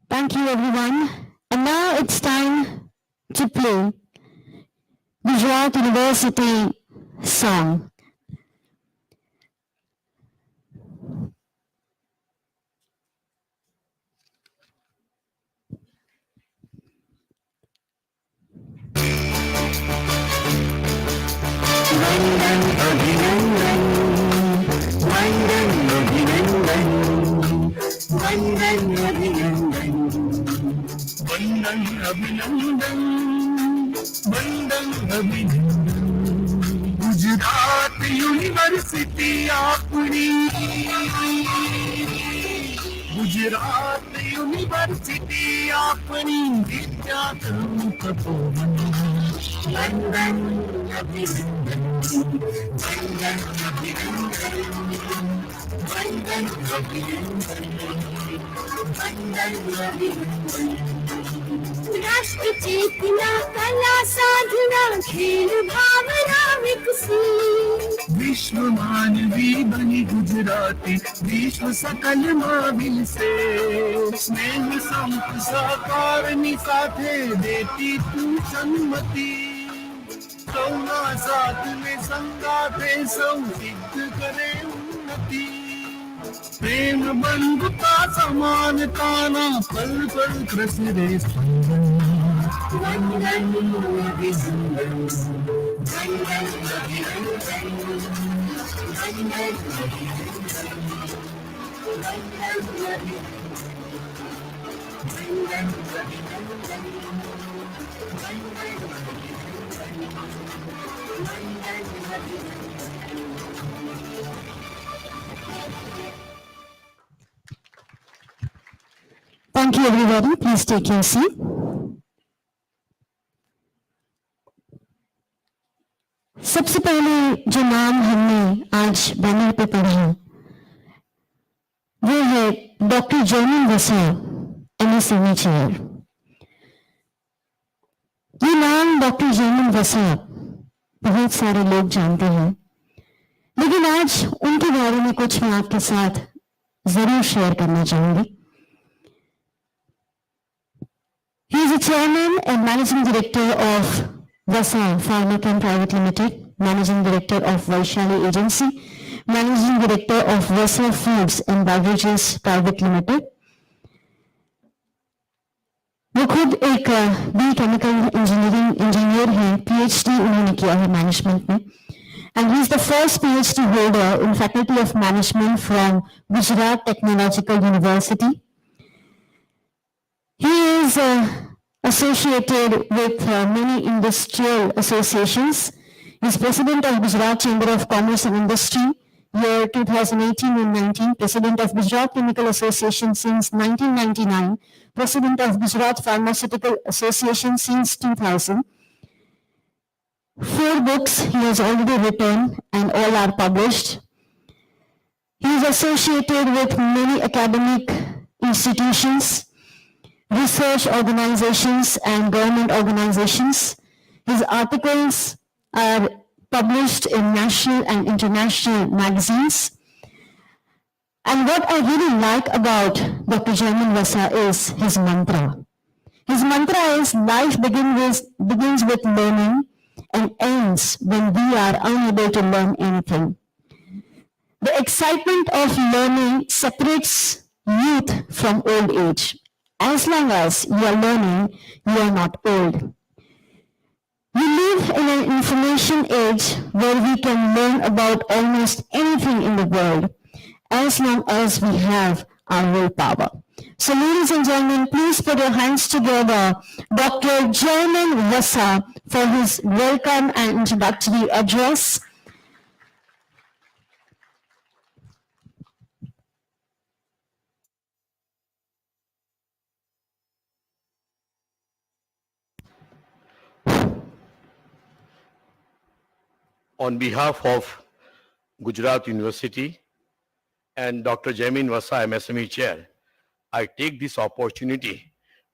Thank you, everyone. And now it's time to play Gujarat University song. Gujarat university अपनी Gujarat university अपनी विद्या Tapovan London अभिनंदन London अभिनंदन London अभिनंदन London अभिनंदन राष्ट्र चेतना कला साधना खेल भावना विकसी विश्व मानवी बनी गुजराती विश्व सकल माविल से स्नेह संत सहकारनी साथे देती तू सम्मति सौना साथ में संगाते सौ सिद्ध करे उन्नति प्रेम बंधुता समानता ना पल पल प्रसरे स्पंदन वंदन अभिनंदन वंदन अभिनंदन वंदन अभिनंदन वंदन Thank you, everybody. Please take your seat. सबसे पहले जो नाम हमने आज बैनर पे पढ़ा वो है डॉक्टर जर्मन वसा MSME चेयर। ये नाम डॉक्टर जर्मन वसा बहुत सारे लोग जानते हैं, लेकिन आज उनके बारे में कुछ मैं आपके साथ जरूर शेयर करना चाहूंगी। He is the chairman and managing director of Vasa Pharmachem Private Limited, managing director of Vaishali Agency, managing director of Vasa Foods and Beverages Private Limited. वो खुद एक बी केमिकल इंजीनियर हैं, PhD उन्होंने किया है management में, and he is the first PhD holder in Faculty of Management from Gujarat Technological University. He is associated with many industrial associations. He is president of Gujarat Chamber of Commerce and Industry, year 2018 and 19, president of Gujarat Chemical Association since 1999, president of Gujarat Pharmaceutical Association since 2000. 4 books he has already written and all are published. He is associated with many academic institutions, research organizations and government organizations. His articles are published in national and international magazines. And what I really like about Dr. Jaimin Vasa is his mantra. His mantra is life begins with learning and ends when we are unable to learn anything. The excitement of learning separates youth from old age. As long as you are learning, you are not old. We live in an information age where we can learn about almost anything in the world as long as we have our willpower. So ladies and gentlemen, please put your hands together, Dr. Jaimin Vasa, for his welcome and introductory address. On behalf of Gujarat University and Dr. Jaimin Vasa, MSME Chair, I take this opportunity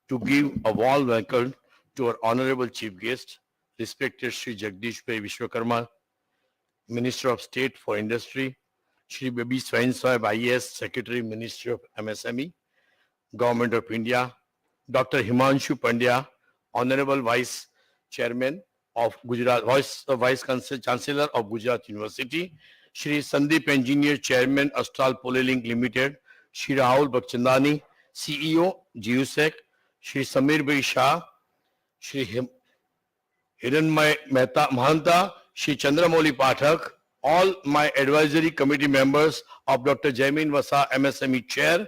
to give a warm welcome to our Honorable Chief Guest, respected Shri Jagdish Bhai Vishwakarma, Minister of State for Industry, Shri Babi Swain Sahib IAS, Secretary, Ministry of MSME, Government of India, Dr. Himanshu Pandya, Honorable Vice Chairman of Gujarat, Vice Chancellor of Gujarat University, Shri Sandeep Engineer, Chairman, Astral Polylink Limited, Shri Rahul Bakchandani, CEO, GUSEC, Shri Samir Bhai Shah, Shri Hiranmay Mehta Mahanta, Shri Chandramouli Pathak, all my advisory committee members of Dr. Jaimin Vasa MSME Chair,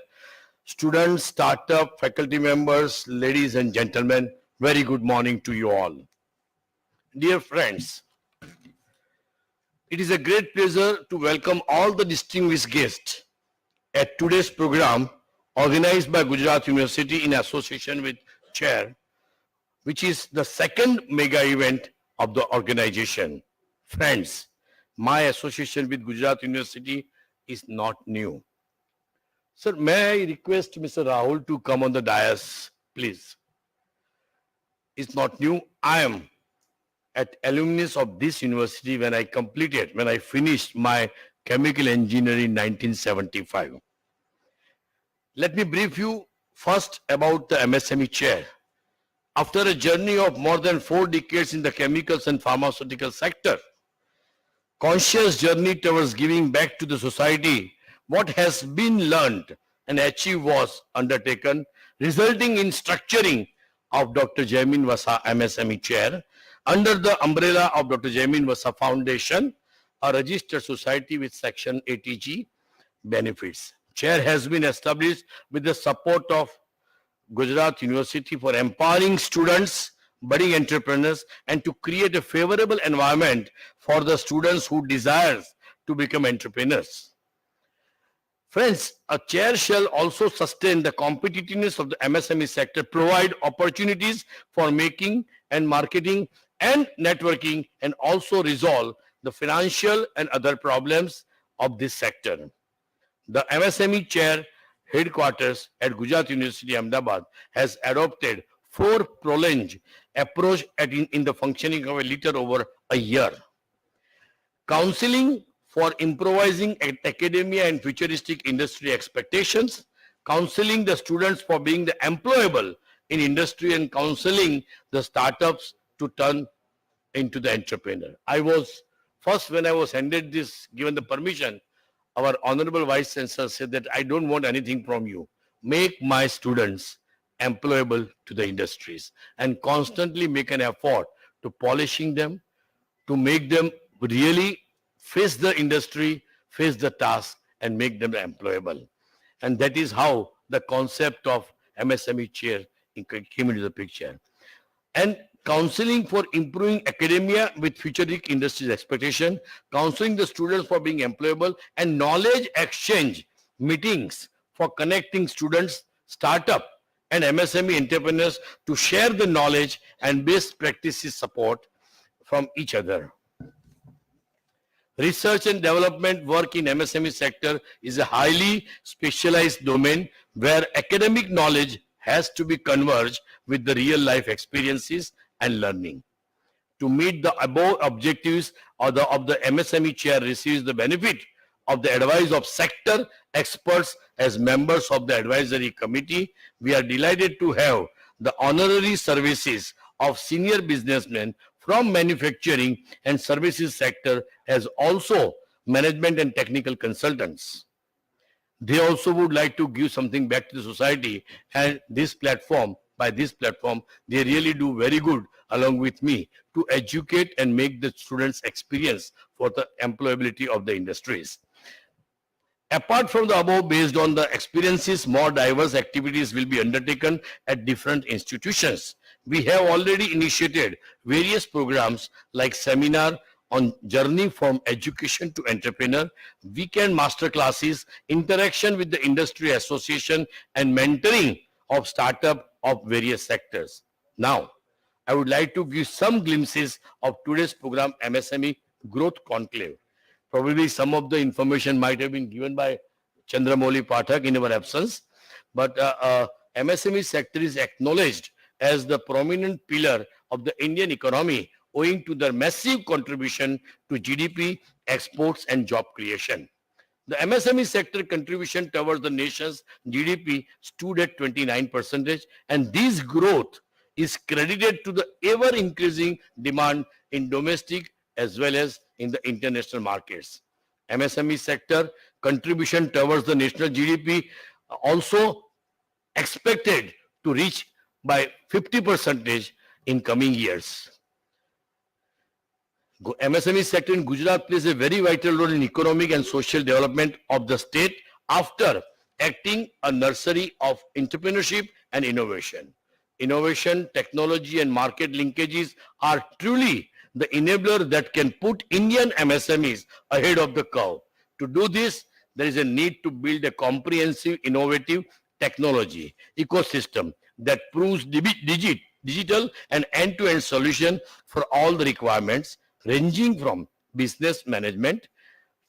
students, startup, faculty members, ladies and gentlemen, very good morning to you all. Dear friends, it is a great pleasure to welcome all the distinguished guests at today's program organized by Gujarat University in association with Chair, which is the second mega event of the organization. Friends, my association with Gujarat University is not new. Sir, may I request Mr. Rahul to come on the dais, please? It's not new. I am at alumnus of this university when I finished my chemical engineering in 1975. Let me brief you first about the MSME chair. After a journey of more than 4 decades in the chemicals and pharmaceutical sector, conscious journey towards giving back to the society what has been learned and achieved was undertaken, resulting in structuring of Dr. Jaimin Vasa MSME Chair under the umbrella of Dr. Jaimin Vasa Foundation, a registered society with Section 80G benefits. Chair has been established with the support of Gujarat University for empowering students, budding entrepreneurs, and to create a favorable environment for the students who desire to become entrepreneurs. Friends, a chair shall also sustain the competitiveness of the MSME sector, provide opportunities for making and marketing and networking, and also resolve the financial and other problems of this sector. The MSME chair headquarters at Gujarat University, Ahmedabad, has adopted 4-pronged approach in the functioning of a little over a year. Counseling for improvising academia and futuristic industry expectations, counseling the students for being the employable in industry, and counseling the startups to turn into the entrepreneur. When I was handed this, given the permission, our Honorable Vice Chancellor said that I don't want anything from you. Make my students employable to the industries and constantly make an effort to polishing them, to make them really face the industry, face the task, and make them employable. And that is how the concept of MSME chair came into the picture. And counseling for improving academia with futuristic industries expectation, counseling the students for being employable, and knowledge exchange meetings for connecting students, startup, and MSME entrepreneurs to share the knowledge and best practices support from each other. Research and development work in MSME sector is a highly specialized domain where academic knowledge has to be converged with the real life experiences and learning. To meet the above objectives of the MSME chair receives the benefit of the advice of sector experts as members of the advisory committee. We are delighted to have the honorary services of senior businessmen from manufacturing and services sector as also management and technical consultants. They also would like to give something back to the society, and by this platform, they really do very good along with me to educate and make the students experience for the employability of the industries. Apart from the above, based on the experiences, more diverse activities will be undertaken at different institutions. We have already initiated various programs like seminar on journey from education to entrepreneur, weekend master classes, interaction with the industry association, and mentoring of startup of various sectors. Now, I would like to give some glimpses of today's program, MSME Growth Conclave. Probably some of the information might have been given by Chandramouli Pathak in our absence, but MSME sector is acknowledged as the prominent pillar of the Indian economy, owing to their massive contribution to GDP, exports, and job creation. The MSME sector contribution towards the nation's GDP stood at 29%, and this growth is credited to the ever-increasing demand in domestic as well as in the international markets. MSME sector contribution towards the national GDP also expected to reach by 50% in coming years. MSME sector in Gujarat plays a very vital role in economic and social development of the state after acting a nursery of entrepreneurship and innovation. Innovation, technology, and market linkages are truly the enabler that can put Indian MSMEs ahead of the curve. To do this, there is a need to build a comprehensive, innovative technology ecosystem that proves digital and end-to-end solution for all the requirements, ranging from business management,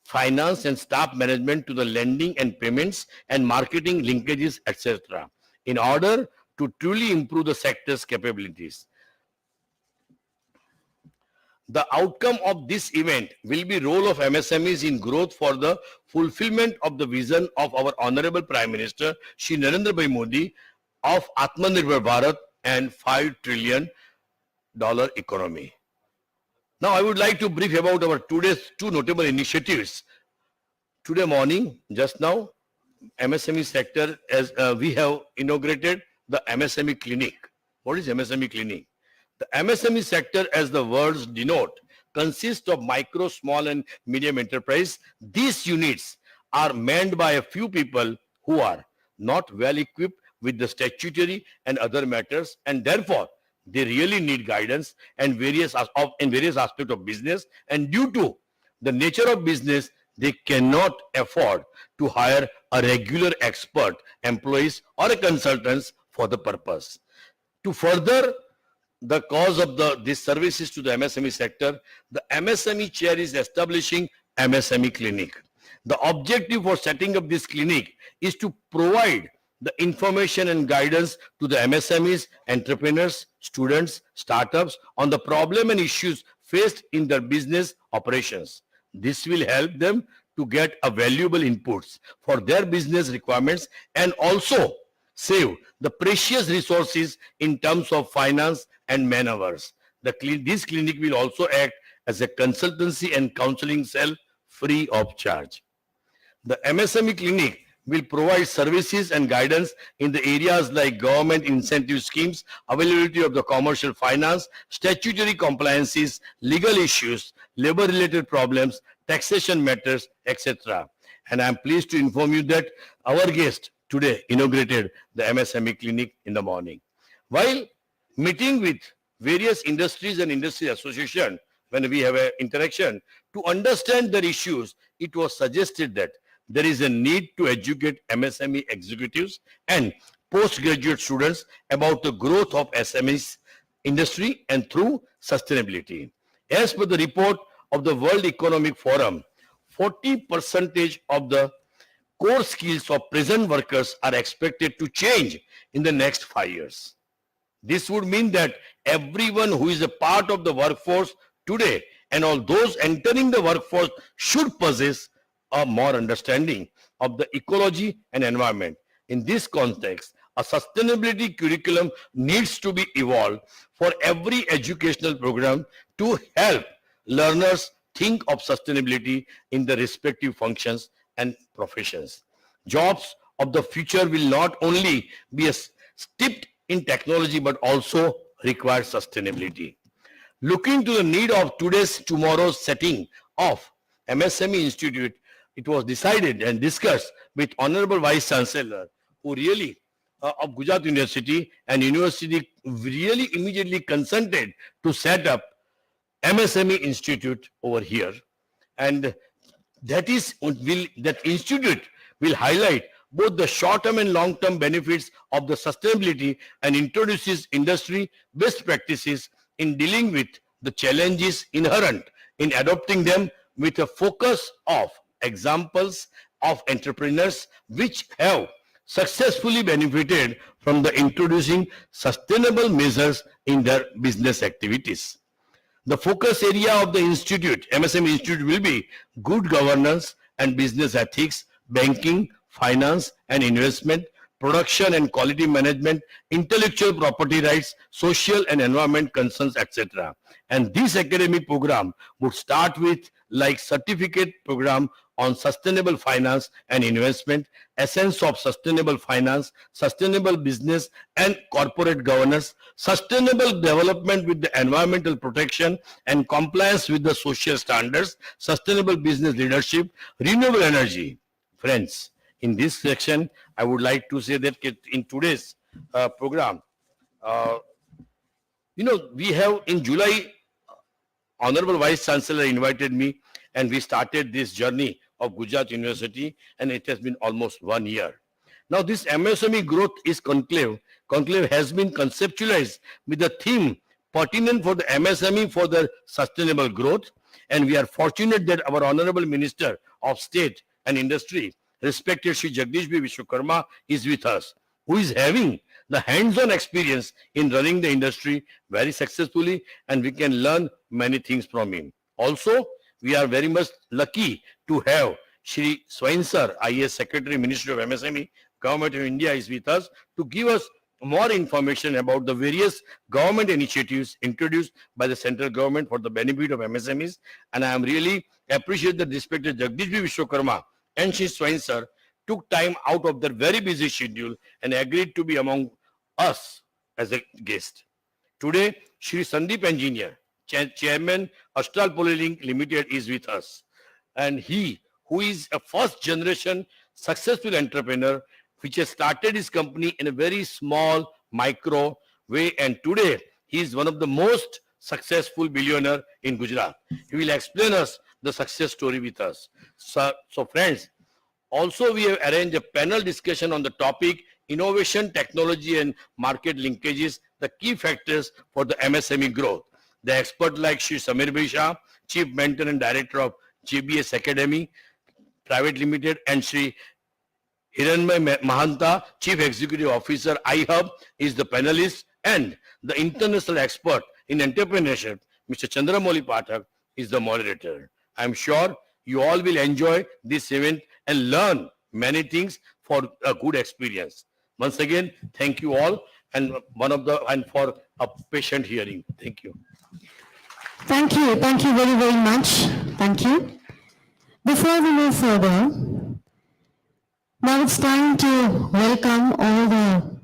finance and staff management to the lending and payments and marketing linkages, etc., in order to truly improve the sector's capabilities. The outcome of this event will be role of MSMEs in growth for the fulfillment of the vision of our Honorable Prime Minister, Shri Narendra Bhai Modi, of Atmanirbhar Bharat and $5 trillion economy. Now, I would like to brief about our today's two notable initiatives. Today morning, just now, MSME sector, as we have inaugurated the MSME clinic. What is MSME clinic? The MSME sector, as the words denote, consists of micro, small, and medium enterprise. These units are manned by a few people who are not well equipped with the statutory and other matters, and therefore they really need guidance and in various aspects of business. And due to the nature of business, they cannot afford to hire a regular expert employees or a consultants for the purpose. To further the cause of these services to the MSME sector, the MSME chair is establishing MSME clinic. The objective for setting up this clinic is to provide the information and guidance to the MSMEs, entrepreneurs, students, startups on the problem and issues faced in their business operations. This will help them to get a valuable inputs for their business requirements and also save the precious resources in terms of finance and man hours. This clinic will also act as a consultancy and counseling cell free of charge. The MSME clinic will provide services and guidance in the areas like government incentive schemes, availability of the commercial finance, statutory compliances, legal issues, labor-related problems, taxation matters, etc. And I am pleased to inform you that our guest today inaugurated the MSME clinic in the morning. While meeting with various industries and industry associations, when we have an interaction to understand their issues, it was suggested that there is a need to educate MSME executives and postgraduate students about the growth of SMEs industry and through sustainability. As per the report of the World Economic Forum, 40% of the core skills of present workers are expected to change in the next 5 years. This would mean that everyone who is a part of the workforce today and all those entering the workforce should possess a more understanding of the ecology and environment. In this context, a sustainability curriculum needs to be evolved for every educational program to help learners think of sustainability in the respective functions and professions. Jobs of the future will not only be steeped in technology but also require sustainability. Looking to the need of tomorrow's setting of MSME Institute, it was decided and discussed with Honorable Vice Chancellor, who really of Gujarat University, and university really immediately consented to set up MSME Institute over here, and that institute will highlight both the short-term and long-term benefits of the sustainability and introduces industry best practices in dealing with the challenges inherent in adopting them, with a focus of examples of entrepreneurs which have successfully benefited from the introducing sustainable measures in their business activities. The focus area of the institute, MSME Institute, will be good governance and business ethics, banking, finance and investment, production and quality management, intellectual property rights, social and environment concerns, etc. And this academic program would start with like certificate program on sustainable finance and investment, essence of sustainable finance, sustainable business and corporate governance, sustainable development with the environmental protection and compliance with the social standards, sustainable business leadership, renewable energy. Friends, in this section, I would like to say that in today's program, we have in July, Honorable Vice Chancellor invited me and we started this journey of Gujarat University, and it has been almost 1 year. Now this MSME growth is conclave. Conclave has been conceptualized with the theme pertinent for the MSME for the sustainable growth, and we are fortunate that our Honorable Minister of State and Industry, respected Shri Jagdish B. Vishwakarma, is with us, who is having the hands-on experience in running the industry very successfully, and we can learn many things from him. Also, we are very much lucky to have Shri Swain Sir, IAS Secretary, Ministry of MSME, Government of India, is with us to give us more information about the various government initiatives introduced by the central government for the benefit of MSMEs. And I am really appreciate the respected Jagdish B. Vishwakarma and Shri Swain Sir took time out of their very busy schedule and agreed to be among us as a guest. Today, Shri Sandeep Engineer, Chairman, Astral Polylink Limited, is with us. And he, who is a first generation successful entrepreneur, which has started his company in a very small micro way, and today he is one of the most successful billionaire in Gujarat. He will explain us the success story with us. So friends, also we have arranged a panel discussion on the topic innovation, technology and market linkages, the key factors for the MSME growth. The expert like Shri Samir Bisha, Chief Mentor and Director of JBS Academy Private Limited, and Shri Hiranmay Mahanta, Chief Executive Officer, iHub, is the panelist, and the international expert in entrepreneurship, Mr. Chandramouli Pathak, is the moderator. I am sure you all will enjoy this event and learn many things for a good experience. Once again, thank you all, and for a patient hearing. Thank you. Thank you very, very much. Thank you. Before we move further, now it's time to welcome all the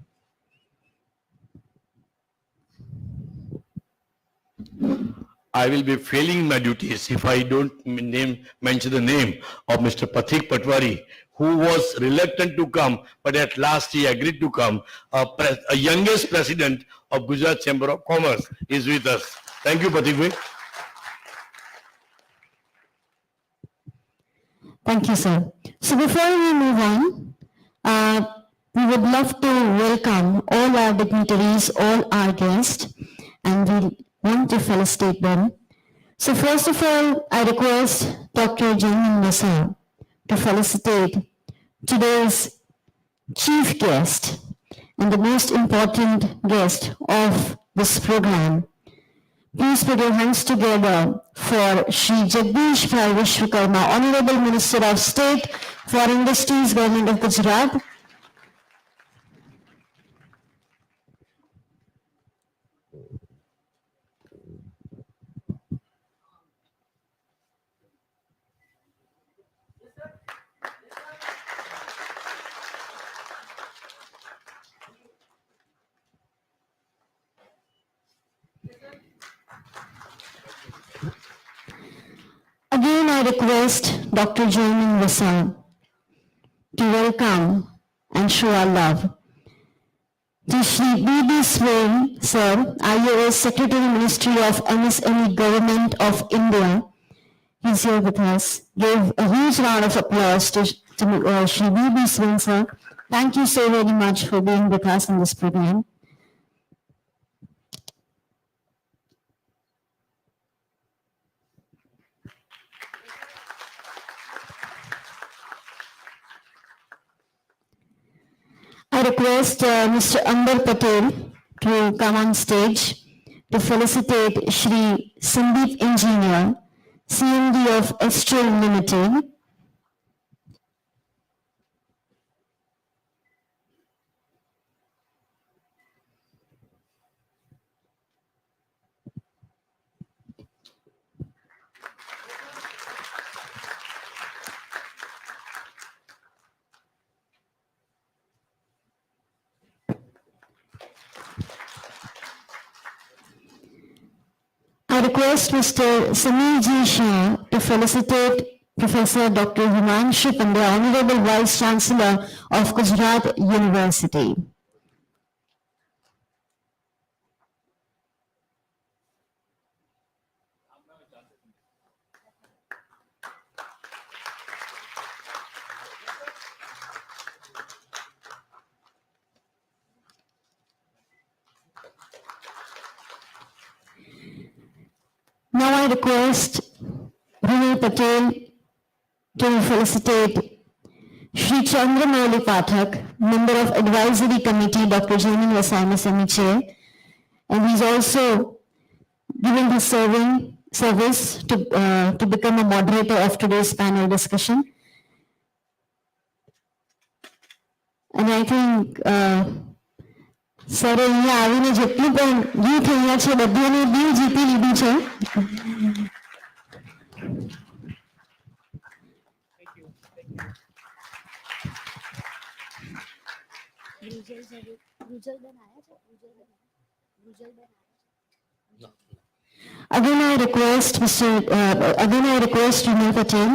I will be failing my duties if I don't mention the name of Mr. Pathik Patwari, who was reluctant to come, but at last he agreed to come. A youngest president of Gujarat Chamber of Commerce is with us. Thank you, Pathik bhai. Thank you, sir. So before we move on, we would love to welcome all our dignitaries, all our guests, and we want to felicitate them. So first of all, I request Dr. Jamin Nasa to felicitate today's chief guest and the most important guest of this program. Please put your hands together for Shri Jagdish Bhai Vishwakarma, Honorable Minister of State for Industries, Government of Gujarat. Again, I request Dr. Jamin Nasa to welcome and show our love to Shri B.B. Swain, Sir, IAS Secretary, Ministry of MSME, Government of India. He's here with us. Give a huge round of applause to Shri B.B. Swain, Sir. Thank you so very much for being with us in this program. I request Mr. Amber Patel to come on stage to felicitate Shri Sandeep Engineer, CMD of Astral Limited. I request Mr. Samir G. Shah to felicitate Professor Dr. Himanshu Pandey, Honorable Vice Chancellor of Gujarat University. Now I request Vinay Patel to felicitate Shri Chandramouli Pathak, Member of Advisory Committee, Dr. Jamin MSME Chair, and he's also giving his service to become a moderator of today's panel discussion. And I think sir અહીંયા આવીને જેટલું પણ ગીત અહીંયા છે બધાને દિલ જીતી લીધું છે. Again I request Vinay Patel,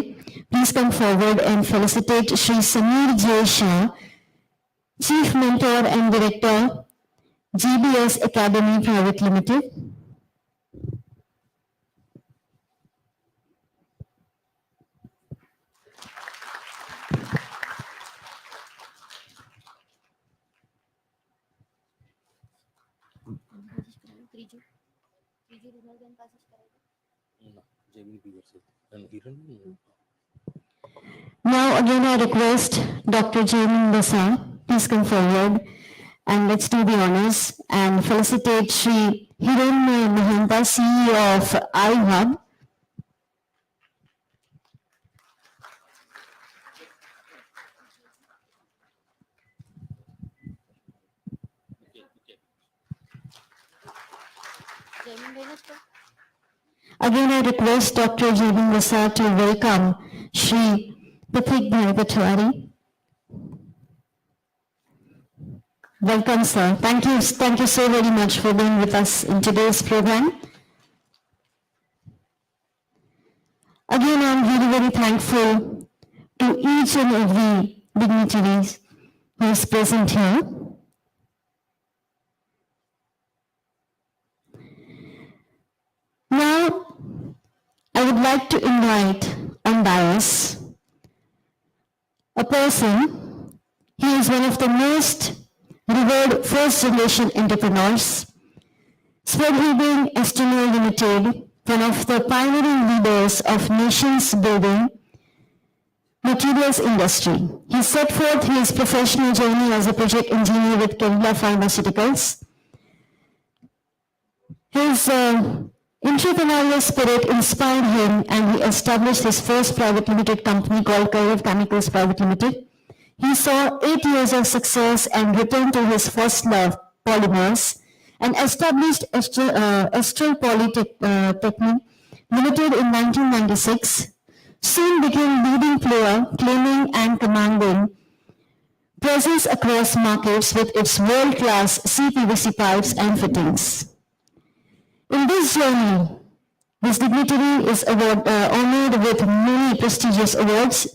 please come forward and felicitate Shri Samir J. Shah, Chief Mentor and Director, GBS Academy Private Limited. Now again I request Dr. Jamin Basa, please come forward and let's do the honors and felicitate Shri Hiran Mahanta, CEO of iHub. Again I request Dr. Jamin Basa to welcome Shri Pathik Bhai Patwari. Welcome, sir. Thank you so very much for being with us in today's program. Again, I'm very, very thankful to each and every dignitary who is present here. Now, I would like to invite on dais a person. He is one of the most revered first-generation entrepreneurs, spearheading Estino Limited, one of the pioneering leaders of nations building materials industry. He set forth his professional journey as a project engineer with Kerala Pharmaceuticals. His entrepreneurial spirit inspired him and he established his first private limited company called Conclave Chemicals Private Limited. He saw 8 years of success and returned to his first love, polymers, and established Astral Polytechnic Limited in 1996. Soon became leading player, claiming and commanding presence across markets with its world-class CPVC pipes and fittings. In this journey, this dignitary is honored with many prestigious awards,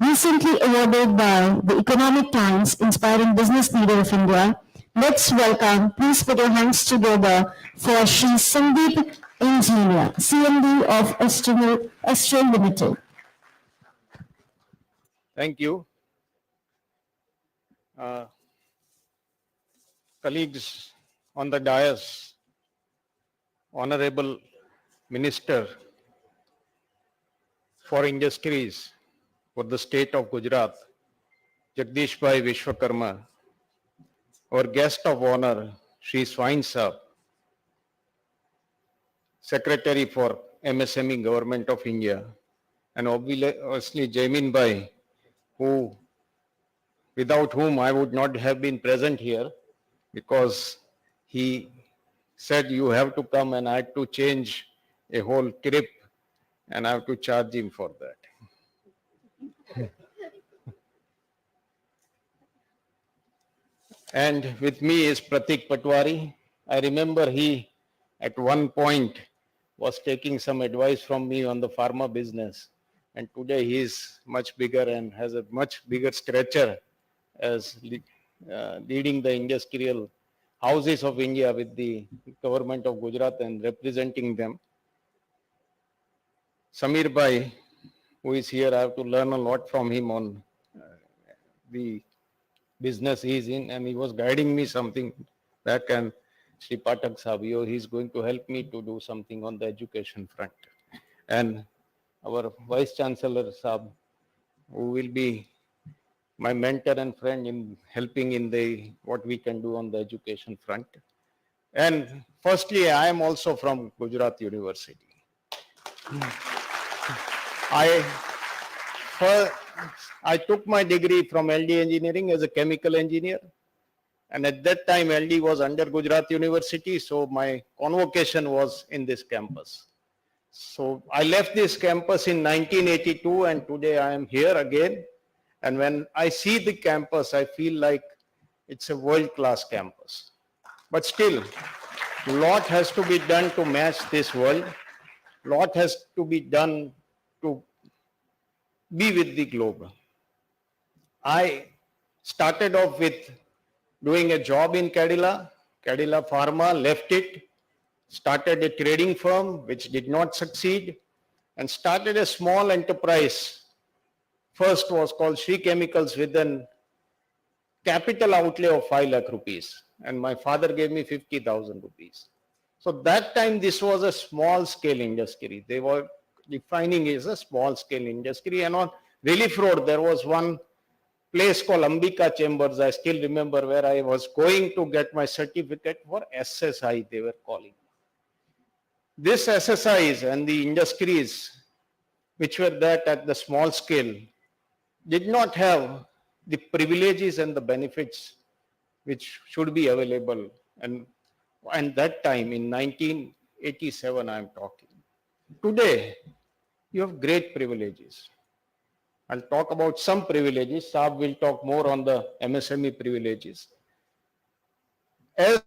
recently awarded by the Economic Times Inspiring Business Leader of India. Let's welcome, please put your hands together for Shri Sandeep Engineer, CMD of Astral Limited. Thank you. Colleagues on the dais, Honorable Minister for Industries for the state of Gujarat, Jagdish Bhai Vishwakarma, our guest of honor, Shri Swain Sahab, Secretary for MSME Government of India, and obviously Jaimin Bhai, who, without whom I would not have been present here, because he said you have to come, and I had to change a whole trip and I have to charge him for that. And with me is Pratik Patwari. I remember he at one point was taking some advice from me on the pharma business. And today he is much bigger and has a much bigger stature as leading the industrial houses of India with the government of Gujarat and representing them. Samir Bhai, who is here, I have to learn a lot from him on the business he is in, and he was guiding me something back, and Sri Patak Sabio, he is going to help me to do something on the education front. And our Vice Chancellor Saab, who will be my mentor and friend in helping in the what we can do on the education front. And firstly, I am also from Gujarat University. I took my degree from LD Engineering as a chemical engineer. And at that time, LD was under Gujarat University, so my convocation was in this campus. So I left this campus in 1982, and today I am here again. And when I see the campus, I feel like it's a world-class campus. But still, a lot has to be done to match this world. A lot has to be done to be with the globe. I started off with doing a job in Cadila Pharma, left it, started a trading firm which did not succeed, and started a small enterprise. First was called Sri Chemicals with a capital outlay of 5 lakh rupees. And my father gave me 50,000 rupees. So that time this was a small scale industry. They were defining it as a small scale industry. And on Relief Road, there was one place called Ambika Chambers. I still remember where I was going to get my certificate for SSI, they were calling. This SSIs and the industries which were that at the small scale did not have the privileges and the benefits which should be available. And that time in 1987, I'm talking. Today, you have great privileges. I'll talk about some privileges. Saab will talk more on the MSME privileges. As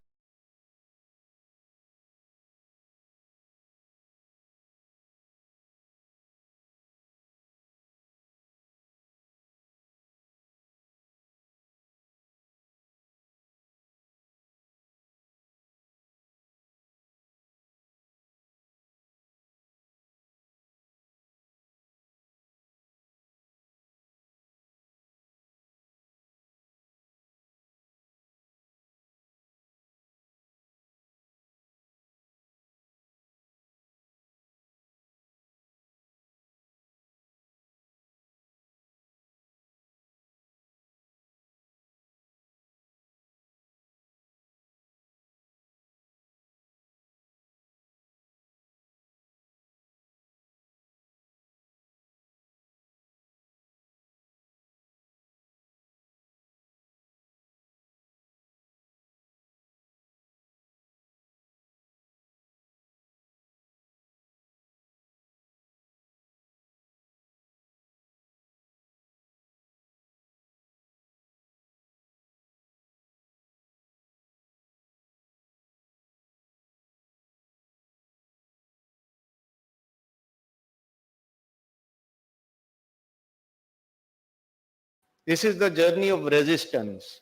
this is the journey of resistance.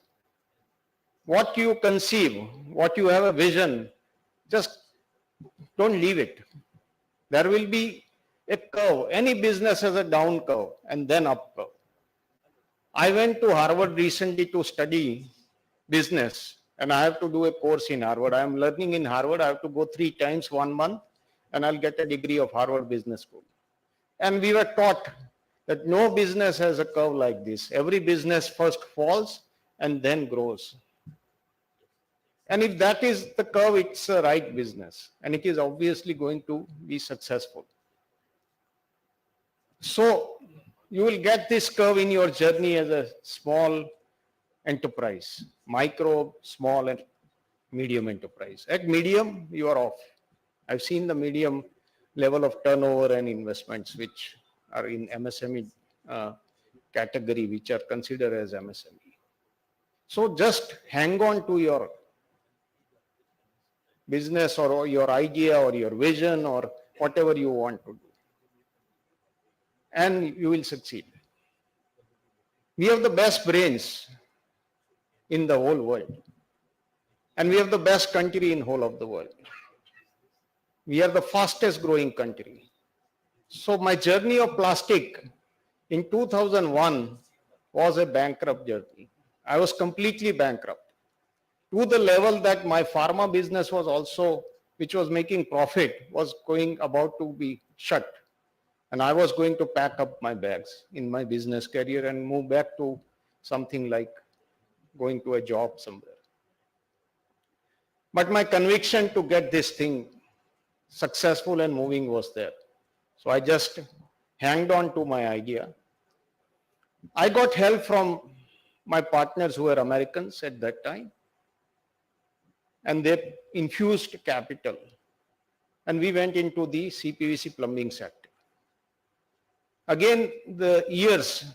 What you conceive, what you have a vision, just don't leave it. There will be a curve. Any business has a down curve and then up curve. I went to Harvard recently to study business, and I have to do a course in Harvard. I am learning in Harvard. I have to go 3 times 1 month, and I'll get a degree of Harvard Business School. And we were taught that no business has a curve like this. Every business first falls and then grows. And if that is the curve, it's a right business and it is obviously going to be successful. So you will get this curve in your journey as a small enterprise, micro, small and medium enterprise. At medium, you are off. I've seen the medium level of turnover and investments which are in MSME category, which are considered as MSME. So just hang on to your business or your idea or your vision or whatever you want to do, and you will succeed. We have the best brains in the whole world, and we have the best country in whole of the world. We are the fastest growing country. So my journey of plastic in 2001 was a bankrupt journey. I was completely bankrupt, to the level that my pharma business was also, which was making profit, was about to be shut. And I was going to pack up my bags in my business career and move back to something like going to a job somewhere. But my conviction to get this thing successful and moving was there. So I just hanged on to my idea. I got help from my partners who were Americans at that time, and they infused capital. And we went into the CPVC plumbing sector. Again, the years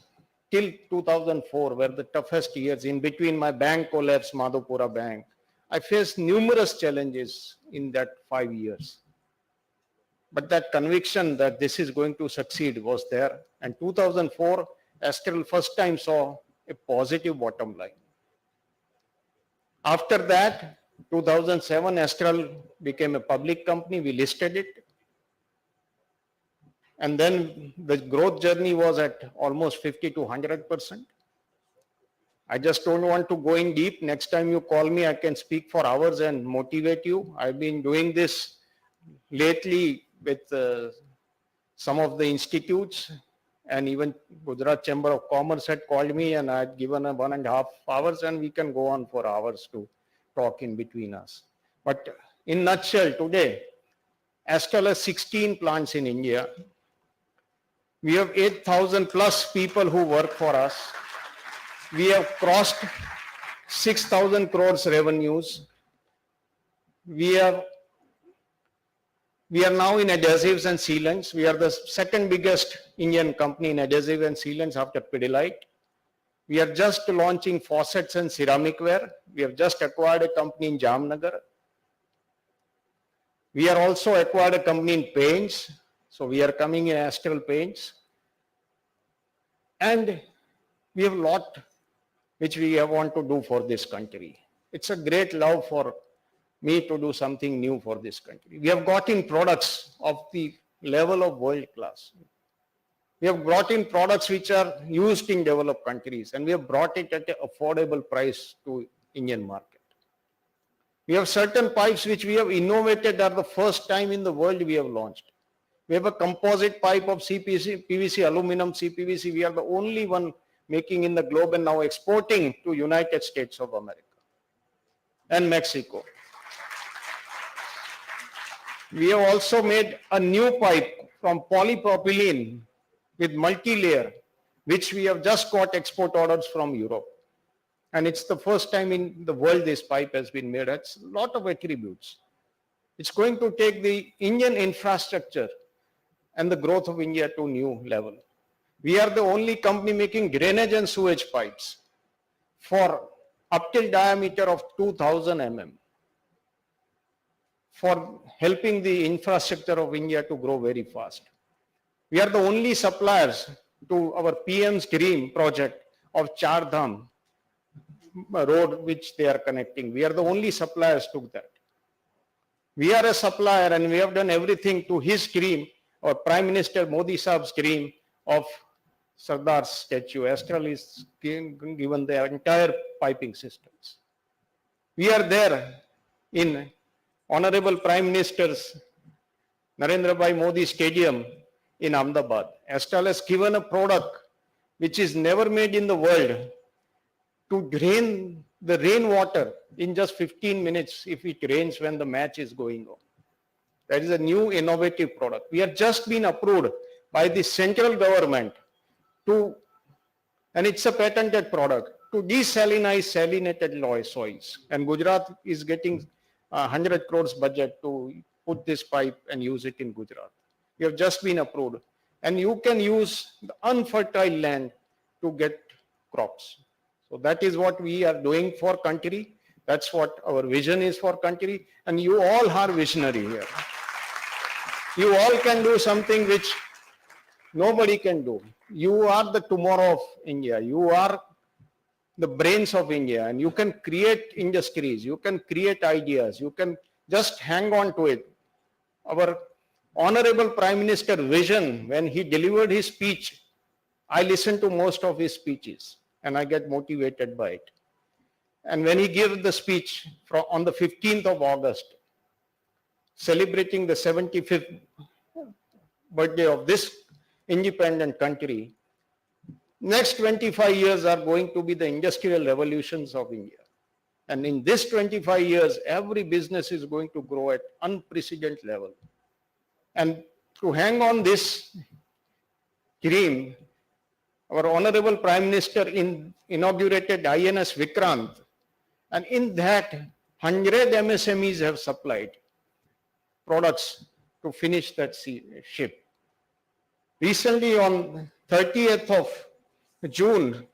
till 2004 were the toughest years. In between my bank collapse, Madhopura Bank, I faced numerous challenges in that 5 years. But that conviction that this is going to succeed was there. And 2004, Astral first time saw a positive bottom line. After that, 2007, Astral became a public company. We listed it. And then the growth journey was at almost 50 to 100%. I just don't want to go in deep. Next time you call me, I can speak for hours and motivate you. I've been doing this lately with some of the institutes, and even Gujarat Chamber of Commerce had called me and I had given a 1.5 hours, and we can go on for hours to talk in between us. But in nutshell, today, Astral has 16 plants in India. We have 8,000 plus people who work for us. We have crossed 6,000 crores revenues. We are now in adhesives and sealants. We are the second biggest Indian company in adhesive and sealants after Pidilite. We are just launching faucets and ceramic ware. We have just acquired a company in Jamnagar. We are also acquired a company in paints. So we are coming in Astral Paints. And we have a lot which we want to do for this country. It's a great love for me to do something new for this country. We have got in products of the level of world class. We have brought in products which are used in developed countries, and we have brought it at an affordable price to Indian market. We have certain pipes which we have innovated, are the first time in the world we have launched. We have a composite pipe of CPVC, PVC, aluminum CPVC. We are the only one making in the globe and now exporting to United States of America and Mexico. We have also made a new pipe from polypropylene with multi-layer, which we have just got export orders from Europe. And it's the first time in the world this pipe has been made. It's a lot of attributes. It's going to take the Indian infrastructure and the growth of India to a new level. We are the only company making drainage and sewage pipes for up till diameter of 2000 mm for helping the infrastructure of India to grow very fast. We are the only suppliers to our PM's Dream project of Char Dham road which they are connecting. We are the only suppliers to that. We are a supplier and we have done everything to his dream, or Prime Minister Modi Saab's dream of Sardar's statue. Astral is given the entire piping systems. We are there in Honorable Prime Minister's Narendra Bhai Modi Stadium in Ahmedabad. Astral has given a product which is never made in the world to drain the rainwater in just 15 minutes if it rains when the match is going on. That is a new innovative product. We have just been approved by the central government to, and it's a patented product, to desalinize salinated soils. And Gujarat is getting 100 crores budget to put this pipe and use it in Gujarat. We have just been approved. And you can use the unfertile land to get crops. So that is what we are doing for country. That's what our vision is for country. And you all are visionary here. You all can do something which nobody can do. You are the tomorrow of India. You are the brains of India, and you can create industries. You can create ideas. You can just hang on to it. Our Honorable Prime Minister vision, when he delivered his speech, I listen to most of his speeches and I get motivated by it. And when he gave the speech on the 15th of August, celebrating the 75th birthday of this independent country, next 25 years are going to be the industrial revolutions of India. And in this 25 years, every business is going to grow at unprecedented level. And to hang on this dream, our Honorable Prime Minister inaugurated INS Vikrant, and in that 100 MSMEs have supplied products to finish that ship. Recently on 30th of June,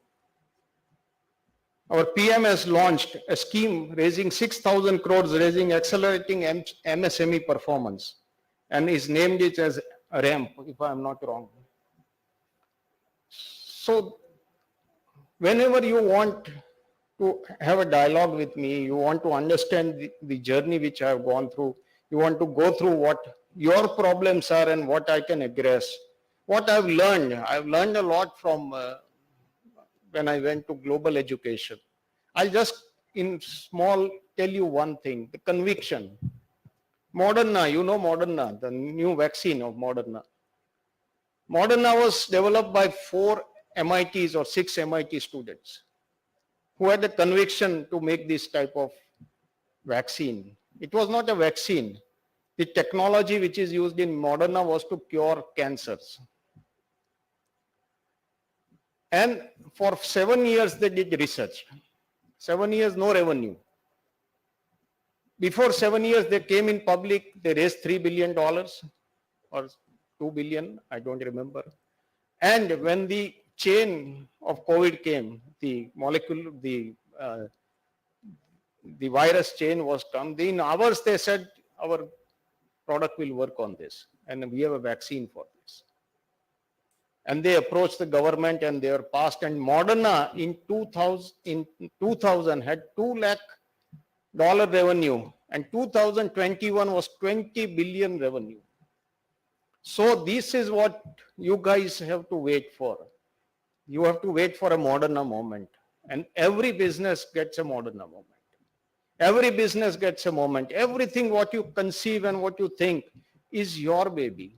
our PM has launched a scheme raising 6,000 crores, accelerating MSME performance, and is named it as a RAMP, if I'm not wrong. So whenever you want to have a dialogue with me, you want to understand the journey which I have gone through, you want to go through what your problems are and what I can address. What I've learned a lot from when I went to global education. I'll just in small tell you one thing, the conviction. Moderna, you know Moderna, the new vaccine of Moderna. Moderna was developed by 4 MITs or 6 MIT students who had the conviction to make this type of vaccine. It was not a vaccine. The technology which is used in Moderna was to cure cancers. And for 7 years they did research. 7 years, no revenue. Before 7 years they came in public, they raised $3 billion or 2 billion, I don't remember. And when the chain of COVID came, the molecule, the virus chain was come, in hours they said our product will work on this and we have a vaccine for this. And they approached the government and they were passed, and Moderna in 2000 had $2 lakh revenue, and 2021 was 20 billion revenue. So this is what you guys have to wait for. You have to wait for a Moderna moment, and every business gets a Moderna moment. Every business gets a moment. Everything what you conceive and what you think is your baby.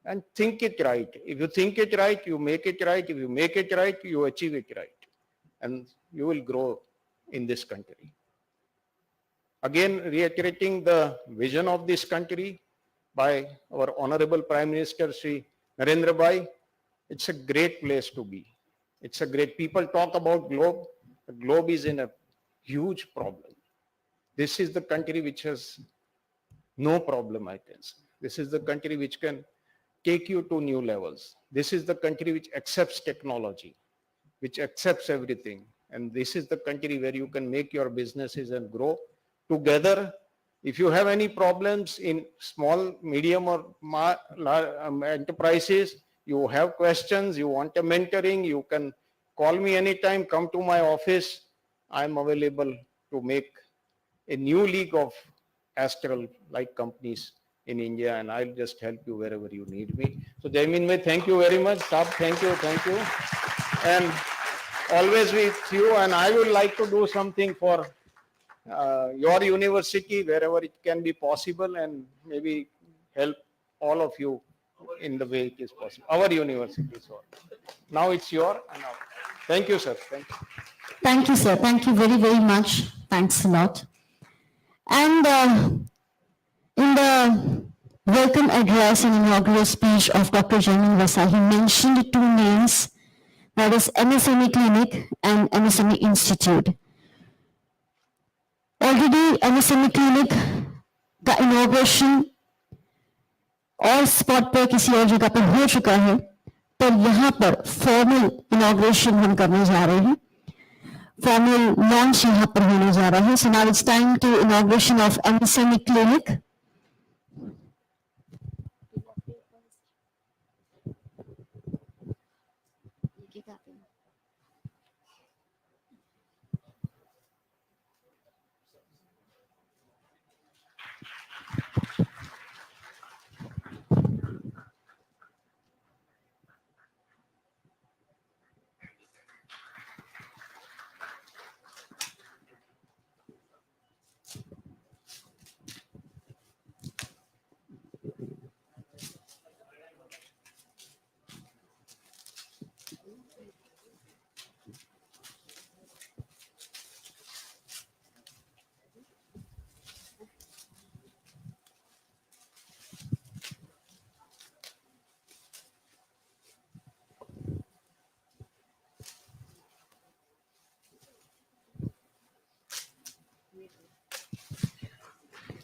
And think it right. If you think it right, you make it right. If you make it right, you achieve it right. And you will grow in this country. Again, reiterating the vision of this country by our Honorable Prime Minister, Sri Narendra Bhai, it's a great place to be. It's a great, people talk about globe. The globe is in a huge problem. This is the country which has no problem, I can say. This is the country which can take you to new levels. This is the country which accepts technology, which accepts everything. And this is the country where you can make your businesses and grow together. If you have any problems in small, medium or enterprises, you have questions, you want a mentoring, you can call me anytime, come to my office. I'm available to make a new league of Astral-like companies in India, and I'll just help you wherever you need me. So Jaimin Bhai, thank you very much. Saab, thank you. And always with you, and I would like to do something for your university wherever it can be possible, and maybe help all of you in the way it is possible. Our university, so now it's your. Thank you, sir. Thank you. Thank you, sir. Thank you very, very much. Thanks a lot. And in the welcome address and inaugural speech of Dr. Jamin Vasa, he mentioned two names, that is MSME Clinic and MSME Institute. Already MSME Clinic का inauguration और spot पर किसी और जगह पर हो चुका है, पर यहाँ पर फॉर्मल इनॉग्रेशन हम करने जा रहे हैं, फॉर्मल लॉन्च यहाँ पर होने जा रहा है. So now it's time to inauguration of MSME clinic.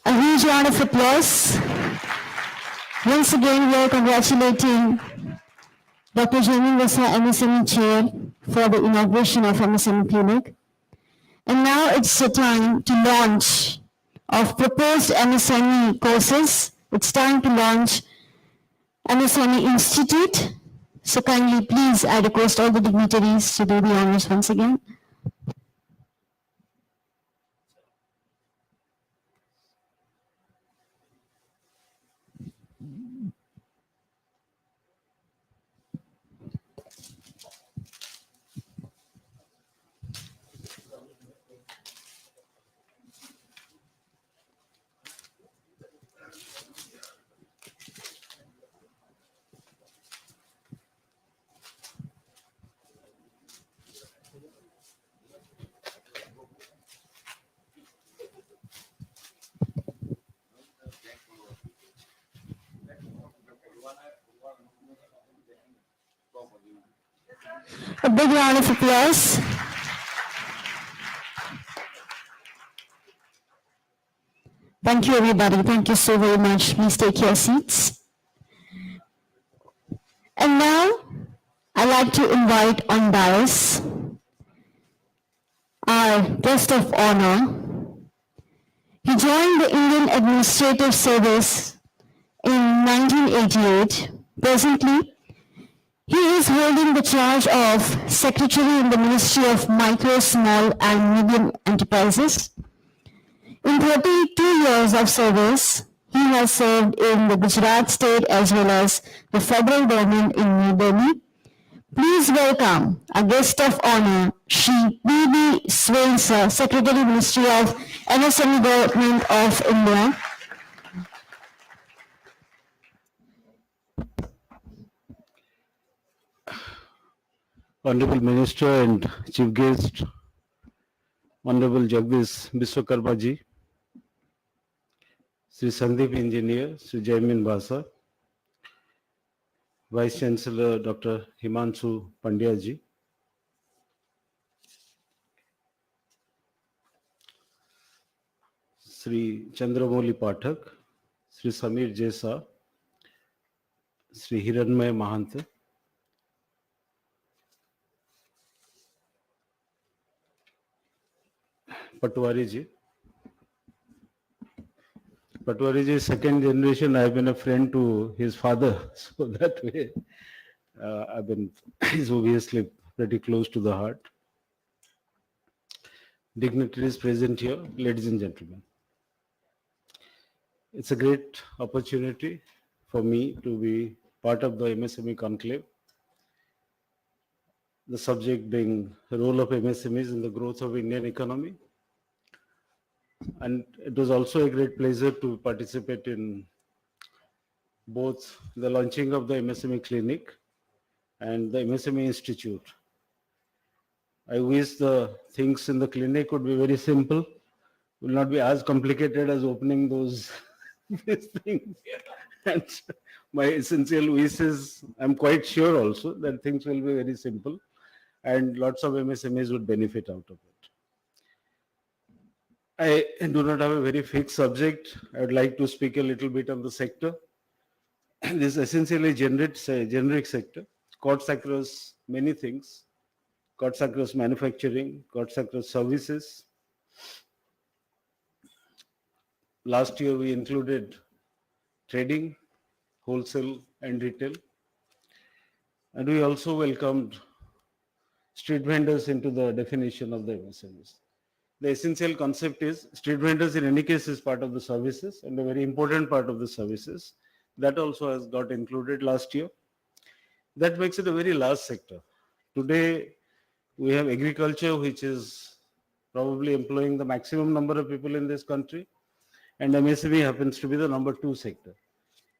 A huge round of applause. Once again, we are congratulating Dr. Jamin Vasa, MSME Chair, for the inauguration of MSME Clinic. And now it's the time to launch of proposed MSME courses. It's time to launch MSME Institute. So kindly, please, I request all the dignitaries to do the honors once again. A big round of applause. Thank you, everybody. Thank you so very much. Please take your seats. And now, I'd like to invite on dais our guest of honor. He joined the Indian Administrative Service in 1988. Presently, he is holding the charge of Secretary in the Ministry of Micro, Small and Medium Enterprises. In 32 years of service, he has served in the Gujarat state as well as the federal government in New Delhi. Please welcome our guest of honor, Shri B.B. Swainsa, Secretary Ministry of MSME Government of India. Honorable Minister and Chief Guest, Honorable Jagdish Biswakarma ji, Sri Sandeep Engineer, Sri Jamin Vasa, Vice Chancellor Dr. Himanshu Pandya ji, Sri Chandramouli Pathak, Sri Samir Jesa, Sri Hiranmay Mahant, Patwari ji. Patwari ji is second generation. I've been a friend to his father, so that way he's obviously pretty close to the heart. Dignitaries present here, ladies and gentlemen. It's a great opportunity for me to be part of the MSME Conclave. The subject being the role of MSMEs in the growth of Indian economy. And it was also a great pleasure to participate in both the launching of the MSME Clinic and the MSME Institute. I wish the things in the clinic would be very simple, will not be as complicated as opening those these things. And my essential wish is, I'm quite sure also that things will be very simple and lots of MSMEs would benefit out of it. I do not have a very fixed subject. I would like to speak a little bit on the sector. This is essentially generic sector, cuts across many things, cuts across manufacturing, cuts across services. Last year we included trading, wholesale and retail. And we also welcomed street vendors into the definition of the MSMEs. The essential concept is street vendors in any case is part of the services and a very important part of the services. That also has got included last year. That makes it a very large sector. Today, we have agriculture, which is probably employing the maximum number of people in this country, and MSME happens to be the number 2 sector.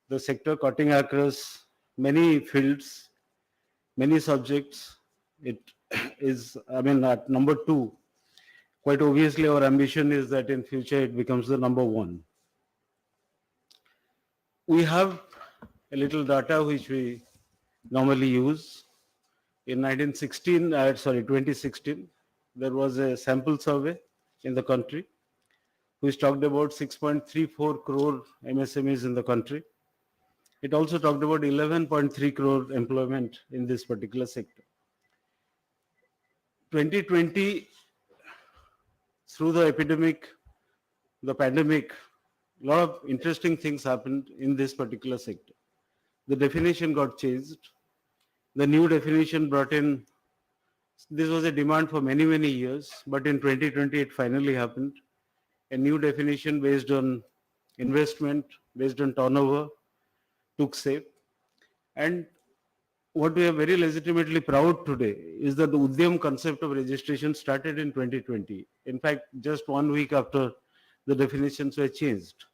The sector cutting across many fields, many subjects. It is, at number 2. Quite obviously, our ambition is that in future it becomes the number 1. We have a little data which we normally use. In 2016, there was a sample survey in the country which talked about 6.34 crore MSMEs in the country. It also talked about 11.3 crore employment in this particular sector. 2020, through the epidemic, the pandemic, a lot of interesting things happened in this particular sector. The definition got changed. The new definition brought in, this was a demand for many, many years, but in 2020 it finally happened. A new definition based on investment, based on turnover, took shape. And what we are very legitimately proud today is that the Udyam concept of registration started in 2020. In fact, just 1 week after the definitions were changed.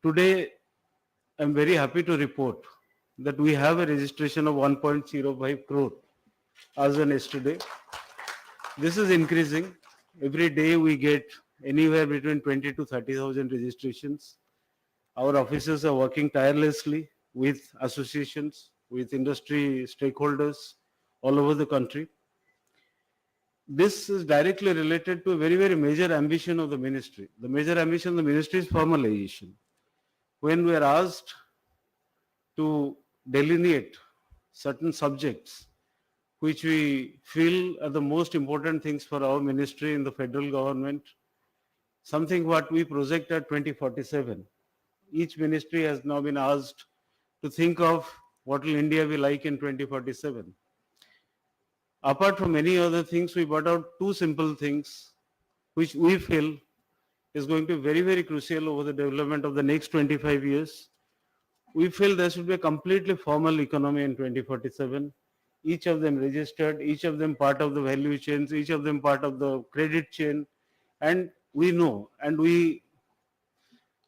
Today, I'm very happy to report that we have a registration of 1.05 crore as on yesterday. This is increasing. Every day we get anywhere between 20 to 30,000 registrations. Our officers are working tirelessly with associations, with industry stakeholders all over the country. This is directly related to a very, very major ambition of the ministry. The major ambition of the ministry is formalization. When we are asked to delineate certain subjects which we feel are the most important things for our ministry in the federal government, something what we project at 2047. Each ministry has now been asked to think of what will India be like in 2047. Apart from many other things, we brought out 2 simple things which we feel is going to be very, very crucial over the development of the next 25 years. We feel there should be a completely formal economy in 2047. Each of them registered, each of them part of the value chains, each of them part of the credit chain. And we know, and we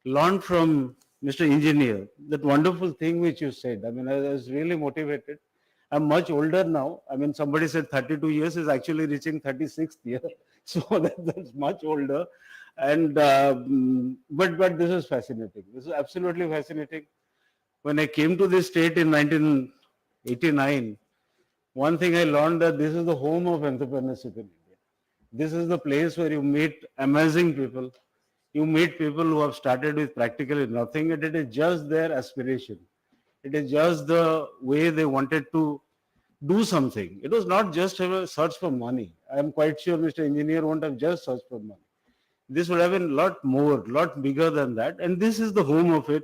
learned from Mr. Engineer, that wonderful thing which you said. I was really motivated. I'm much older now. Somebody said 32 years is actually reaching 36th year. So that's much older. And, but this is fascinating. This is absolutely fascinating. When I came to this state in 1989, one thing I learned that this is the home of entrepreneurship in India. This is the place where you meet amazing people. You meet people who have started with practically nothing, and it is just their aspiration. It is just the way they wanted to do something. It was not just a search for money. I am quite sure Mr. Engineer won't have just searched for money. This would have been a lot more, lot bigger than that. And this is the home of it.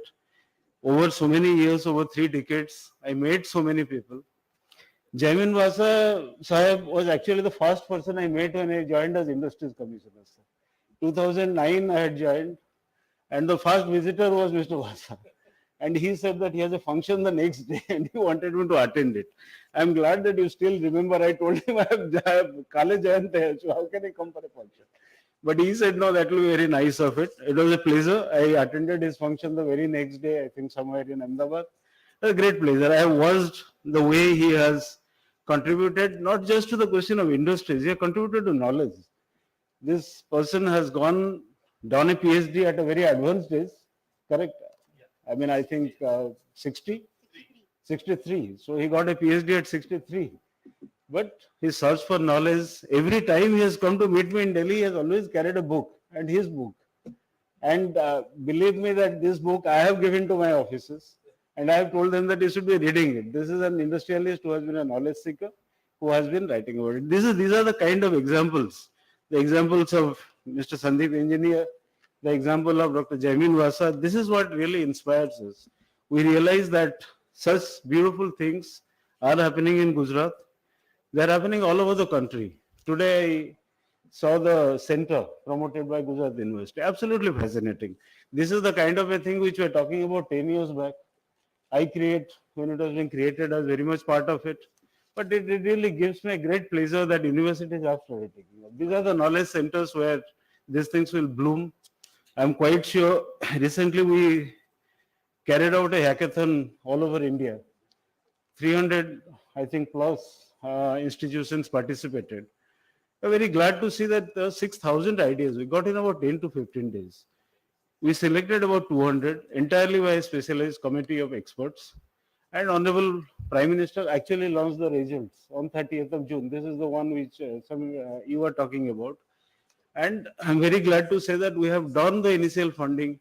Over so many years, over 3 decades, I met so many people. Jaimin Vasa Sahib was actually the first person I met when I joined as Industries Commissioner. 2009 I had joined, and the first visitor was Mr. Vasa. And he said that he has a function the next day and he wanted me to attend it. I'm glad that you still remember. I told him I have college and so how can I come for a function? But he said, no, that will be very nice of it. It was a pleasure. I attended his function the very next day, I think somewhere in Ahmedabad. It was a great pleasure. I have watched the way he has contributed not just to the question of industries, he has contributed to knowledge. This person has done a PhD at a very advanced age, correct? I mean, I think 60, 63. So he got a PhD at 63. But his search for knowledge, every time he has come to meet me in Delhi, he has always carried a book and his book. And believe me that this book I have given to my officers and I have told them that you should be reading it. This is an industrialist who has been a knowledge seeker who has been writing about it. These are the kind of examples. The examples of Mr. Sandeep Engineer, the example of Dr. Jaimin Vasa. This is what really inspires us. We realize that such beautiful things are happening in Gujarat. They are happening all over the country. Today I saw the center promoted by Gujarat University. Absolutely fascinating. This is the kind of a thing which we were talking about 10 years back. When it was being created, I was very much part of it. But it really gives me a great pleasure that universities are started taking up. These are the knowledge centers where these things will bloom. I'm quite sure recently we carried out a hackathon all over India. 300, I think, plus institutions participated. I'm very glad to see that 6,000 ideas. We got in about 10 to 15 days. We selected about 200 entirely by a specialized committee of experts. And Honorable Prime Minister actually launched the results on 30th of June. This is the one which you were talking about. And I'm very glad to say that we have done the initial funding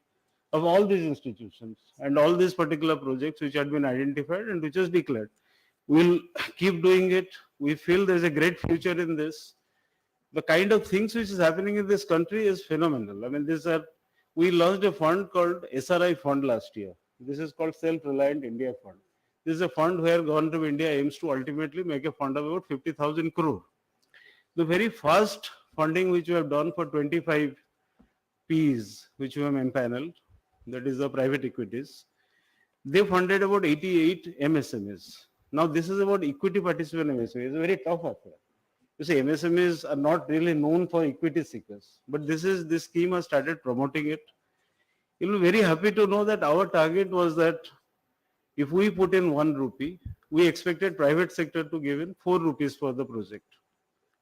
of all these institutions and all these particular projects which had been identified and which was declared. We'll keep doing it. We feel there's a great future in this. The kind of things which is happening in this country is phenomenal. I mean, we launched a fund called SRI Fund last year. This is called Self-Reliant India Fund. This is a fund where Government of India aims to ultimately make a fund of about 50,000 crore. The very first funding which we have done for 25 Ps, which we have empaneled, that is the private equities, they funded about 88 MSMEs. Now this is about equity participant MSMEs. It's a very tough affair. You see, MSMEs are not really known for equity seekers, but this scheme has started promoting it. You'll be very happy to know that our target was that if we put in 1 rupee, we expected private sector to give in 4 rupees for the project.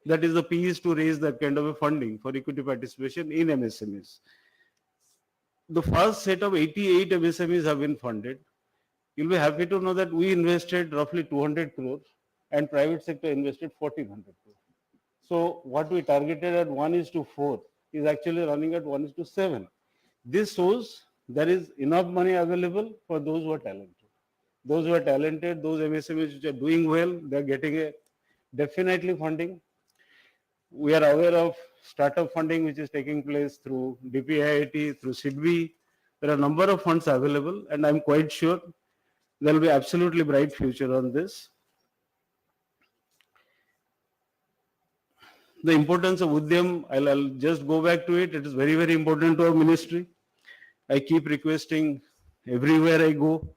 That is the Ps to raise that kind of a funding for equity participation in MSMEs. The first set of 88 MSMEs have been funded. You'll be happy to know that we invested roughly 200 crores and private sector invested 1,400 crores. So what we targeted at 1:4 is actually running at 1:7. This shows there is enough money available for those who are talented. Those who are talented, those MSMEs which are doing well, they're getting a definitely funding. We are aware of startup funding which is taking place through DPIIT, through SIDBI. There are a number of funds available and I'm quite sure there will be absolutely bright future on this. The importance of Udyam, I'll just go back to it. It is very, very important to our ministry. I keep requesting everywhere I go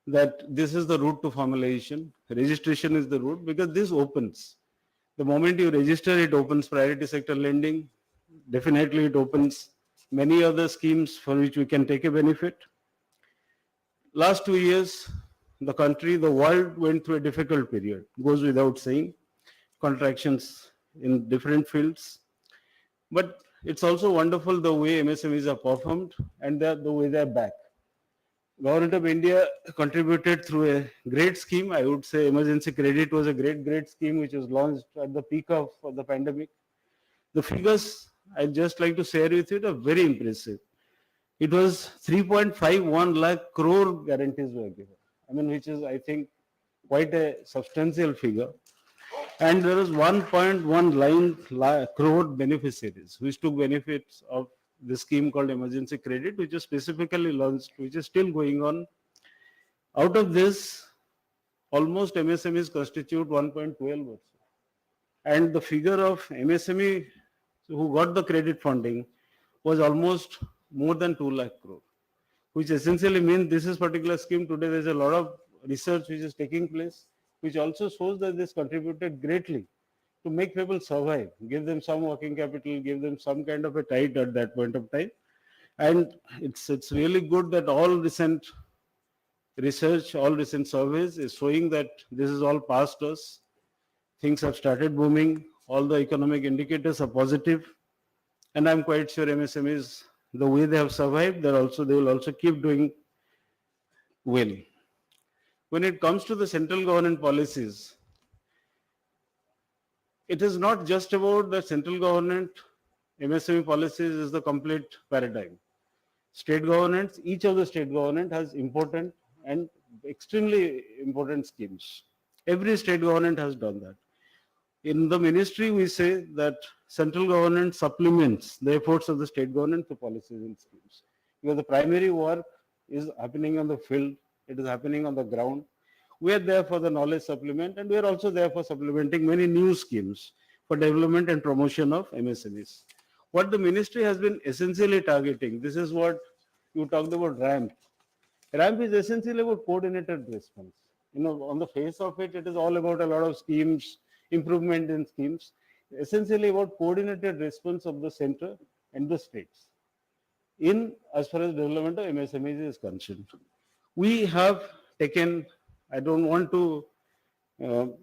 that this is the route to formalization. Registration is the route because this opens. The moment you register, it opens priority sector lending. Definitely it opens many other schemes for which we can take a benefit. Last 2 years, the country, the world went through a difficult period. Goes without saying, contractions in different fields. But it's also wonderful the way MSMEs are performed and the way they're back. Government of India contributed through a great scheme. I would say emergency credit was a great scheme which was launched at the peak of the pandemic. The figures I'd just like to share with you are very impressive. It was 3.51 lakh crore guarantees were given. I mean, which is, I think, quite a substantial figure. And there was 1.1 crore beneficiaries which took benefits of the scheme called emergency credit, which is specifically launched, which is still going on. Out of this, almost MSMEs constitute 1.12 or so. And the figure of MSME who got the credit funding was almost more than 2 lakh crore, which essentially means this is particular scheme. Today there's a lot of research which is taking place, which also shows that this contributed greatly to make people survive, give them some working capital, give them some kind of a tide at that point of time. And it's really good that all recent research, all recent surveys is showing that this is all past us. Things have started booming. All the economic indicators are positive. And I'm quite sure MSMEs, the way they have survived, they will also keep doing well. When it comes to the central government policies, it is not just about the central government. MSME policies is the complete paradigm. State governments, each of the state government has important and extremely important schemes. Every state government has done that. In the ministry, we say that central government supplements the efforts of the state government to policies and schemes. Because the primary work is happening on the field, it is happening on the ground. We are there for the knowledge supplement, and we are also there for supplementing many new schemes for development and promotion of MSMEs. What the ministry has been essentially targeting, this is what you talked about RAMP. RAMP is essentially about coordinated response. On the face of it, it is all about a lot of schemes, improvement in schemes, essentially about coordinated response of the center and the states as far as development of MSMEs is concerned. We have taken, I don't want to go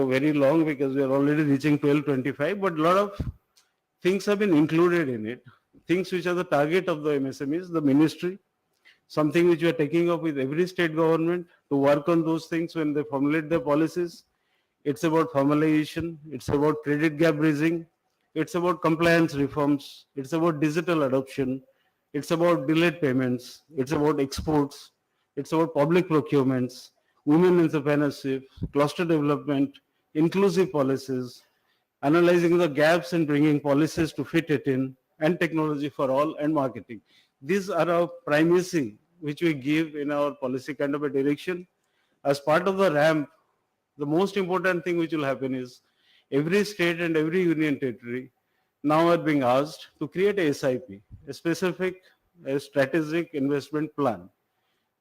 very long because we are already reaching 12:25, but a lot of things have been included in it, things which are the target of the MSMEs, the ministry, something which we are taking up with every state government to work on those things when they formulate their policies. It's about formalization, it's about credit gap bridging, it's about compliance reforms, it's about digital adoption, it's about delayed payments, it's about exports, it's about public procurements, women entrepreneurship, cluster development, inclusive policies, analyzing the gaps and bringing policies to fit it in, and technology for all and marketing. These are our primacy which we give in our policy kind of a direction. As part of the RAMP, the most important thing which will happen is every state and every union territory now are being asked to create a SIP, a specific strategic investment plan,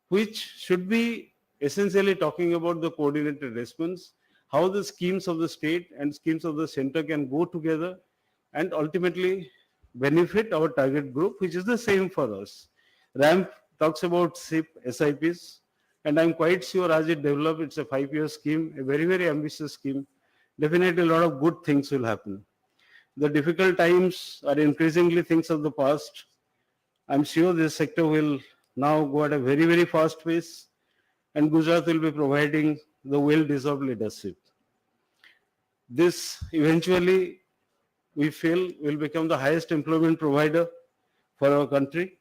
which should be essentially talking about the coordinated response, how the schemes of the state and schemes of the center can go together and ultimately benefit our target group, which is the same for us. RAMP talks about SIPs, and I'm quite sure as it develops, it's a 5-year scheme, a very, very ambitious scheme. Definitely a lot of good things will happen. The difficult times are increasingly things of the past. I'm sure this sector will now go at a very, very fast pace, and Gujarat will be providing the well-deserved leadership. This eventually, we feel, will become the highest employment provider for our country.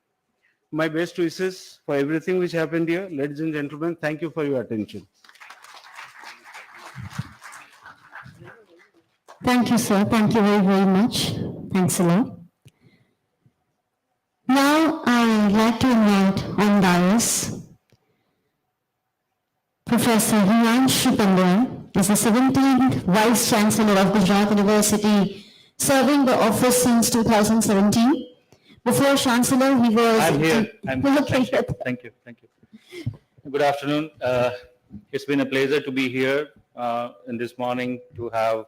My best wishes for everything which happened here. Ladies and gentlemen, thank you for your attention. Thank you, sir. Thank you very, very much. Thanks a lot. Now, I'd like to invite on dais Professor Himanshu Pandey is the 17th Vice Chancellor of Gujarat University, serving the office since 2017. Before Chancellor, he was... I'm here. Okay. Thank you. Thank you. Good afternoon. It's been a pleasure to be here in this morning to have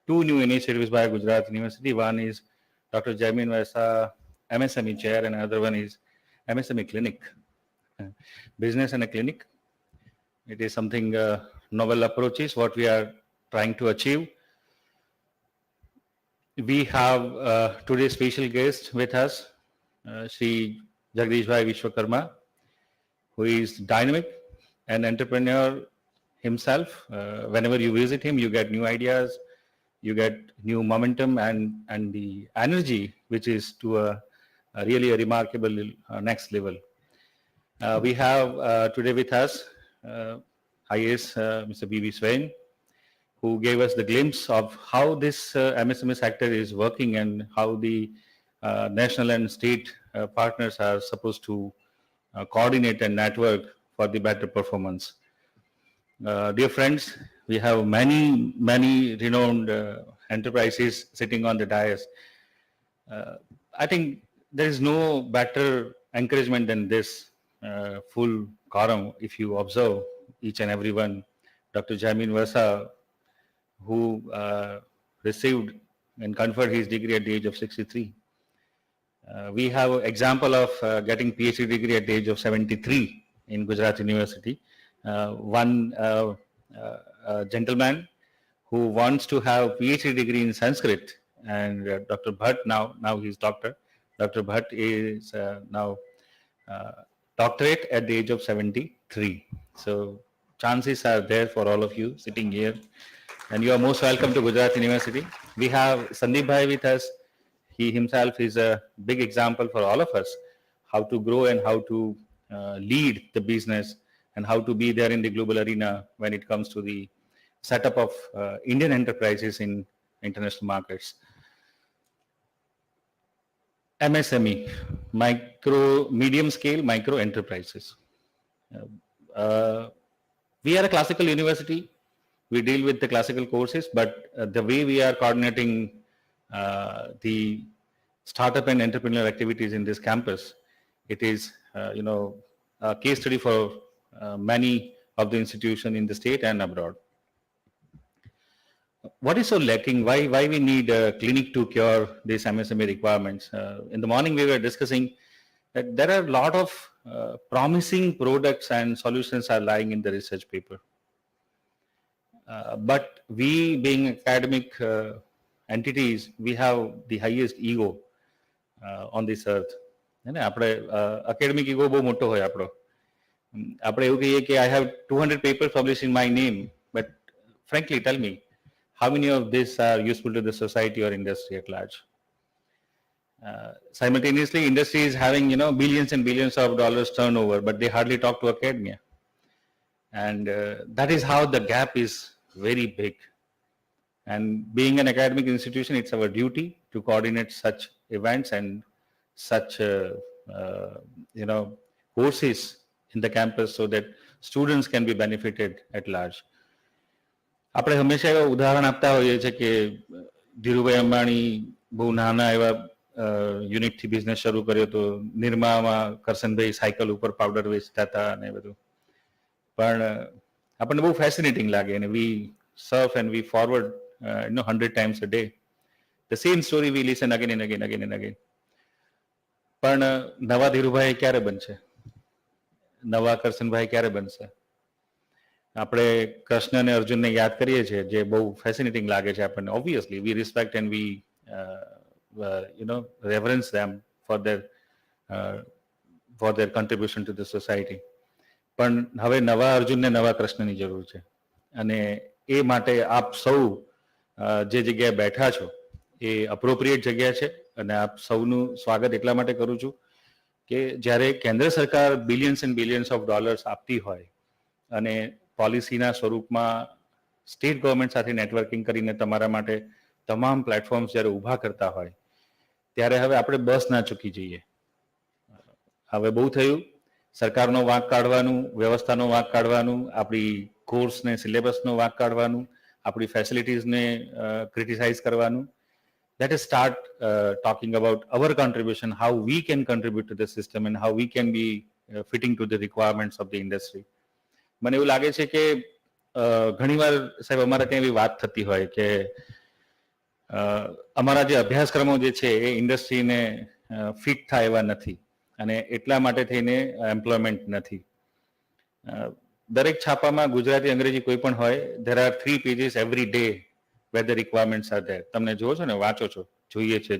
two new initiatives by Gujarat University. One is Dr. Jaimin Vaisa MSME Chair, and another one is MSME Clinic, business and a clinic. It is something novel approaches, what we are trying to achieve. We have today's special guest with us, Sri Jagdish Bhai Vishwakarma, who is dynamic and entrepreneur himself. Whenever you visit him, you get new ideas, you get new momentum and the energy, which is to a really a remarkable next level. We have today with us IAS Mr. B.V. Swain, who gave us the glimpse of how this MSME sector is working and how the national and state partners are supposed to coordinate and network for the better performance. Dear friends, we have many renowned enterprises sitting on the dais. I think there is no better encouragement than this full quorum. If you observe each and every one, Dr. Jaimin Vaisa, who received and conferred his degree at the age of 63. We have an example of getting PhD degree at the age of 73 in Gujarat University. One gentleman who wants to have PhD degree in Sanskrit, and Dr. Bhatt now he's doctor. Dr. Bhatt is now doctorate at the age of 73. So chances are there for all of you sitting here, and you are most welcome to Gujarat University. We have Sandeep Bhai with us. He himself is a big example for all of us, how to grow and how to lead the business and how to be there in the global arena when it comes to the setup of Indian enterprises in international markets. MSME, medium scale micro enterprises. We are a classical university. We deal with the classical courses, but the way we are coordinating the startup and entrepreneurial activities in this campus, it is, a case study for many of the institutions in the state and abroad. What is so lacking? Why we need a clinic to cure these MSME requirements? In the morning, we were discussing that there are a lot of promising products and solutions are lying in the research paper. But we being academic entities, we have the highest ego on this earth. આપણે academic ego બહુ મોટો હોય આપણો. આપણે એવું કહીએ કે I have 200 papers published in my name, but frankly tell me, how many of these are useful to the society or industry at large? Simultaneously, industry is having billions and billions of dollars turnover, but they hardly talk to academia, and that is how the gap is very big. And being an academic institution, it's our duty to coordinate such events and such courses in the campus so that students can be benefited at large. આપણે હંમેશા એવા ઉદાહરણ આપતા હોઈએ છીએ કે ધીરુભાઈ અંબાણી બહુ નાના એવા યુનિટથી બિઝનેસ શરૂ કર્યો હતો. નિરમામાં કરશનભાઈ સાયકલ ઉપર પાવડર વેચતા હતા અને બધું. પણ આપણને બહુ ફેસિનેટિંગ લાગે અને we surf and we forward 100 times a day. The same story we listen again and again, again and again. પણ નવા ધીરુભાઈ ક્યારે બનશે? નવા કરશનભાઈ ક્યારે બનશે? આપણે કૃષ્ણ અને અર્જુનને યાદ કરીએ છીએ, જે બહુ ફેસિનેટિંગ લાગે છે આપણને. Obviously we respect and we reverence them for their contribution to the society. પણ હવે નવા અર્જુનને નવા કૃષ્ણની જરૂર છે, અને એ માટે આપ સૌ જે જગ્યાએ બેઠા છો એ અપ્રોપ્રિએટ જગ્યા છે, અને આપ સૌનું સ્વાગત એટલા માટે કરું છું કે જ્યારે કેન્દ્ર સરકાર billions and billions of dollars આપતી હોય અને પોલિસીના સ્વરૂપમાં સ્ટેટ ગવર્મેન્ટ સાથે નેટવર્કિંગ કરીને તમારા માટે તમામ પ્લેટફોર્મ્સ જ્યારે ઊભા કરતા હોય, ત્યારે હવે આપણે બસ ના ચૂકી જઈએ. હવે બહુ થયું. સરકારનો વાંક કાઢવાનું, વ્યવસ્થાનો વાંક કાઢવાનું, આપણી કોર્સને સિલેબસનો વાંક કાઢવાનું, આપણી ફેસિલિટીઝને ક્રિટિસાઇઝ કરવાનું. Let us start talking about our contribution, how we can contribute to the system and how we can be fitting to the requirements of the industry. મને એવું લાગે છે કે ઘણીવાર સાહેબ અમારા ત્યાં એવી વાત થતી હોય કે અમારા જે અભ્યાસક્રમો જે છે એ ઇન્ડસ્ટ્રીને ફિટ થાય એવા નથી, અને એટલા માટે થઈને એમ્પ્લોયમેન્ટ નથી. દરેક છાપામાં ગુજરાતી અંગ્રેજી કોઈ પણ હોય, there are 3 pages every day where the requirements are there. તમને જોવો છો ને, વાંચો છો, જોઈએ છે.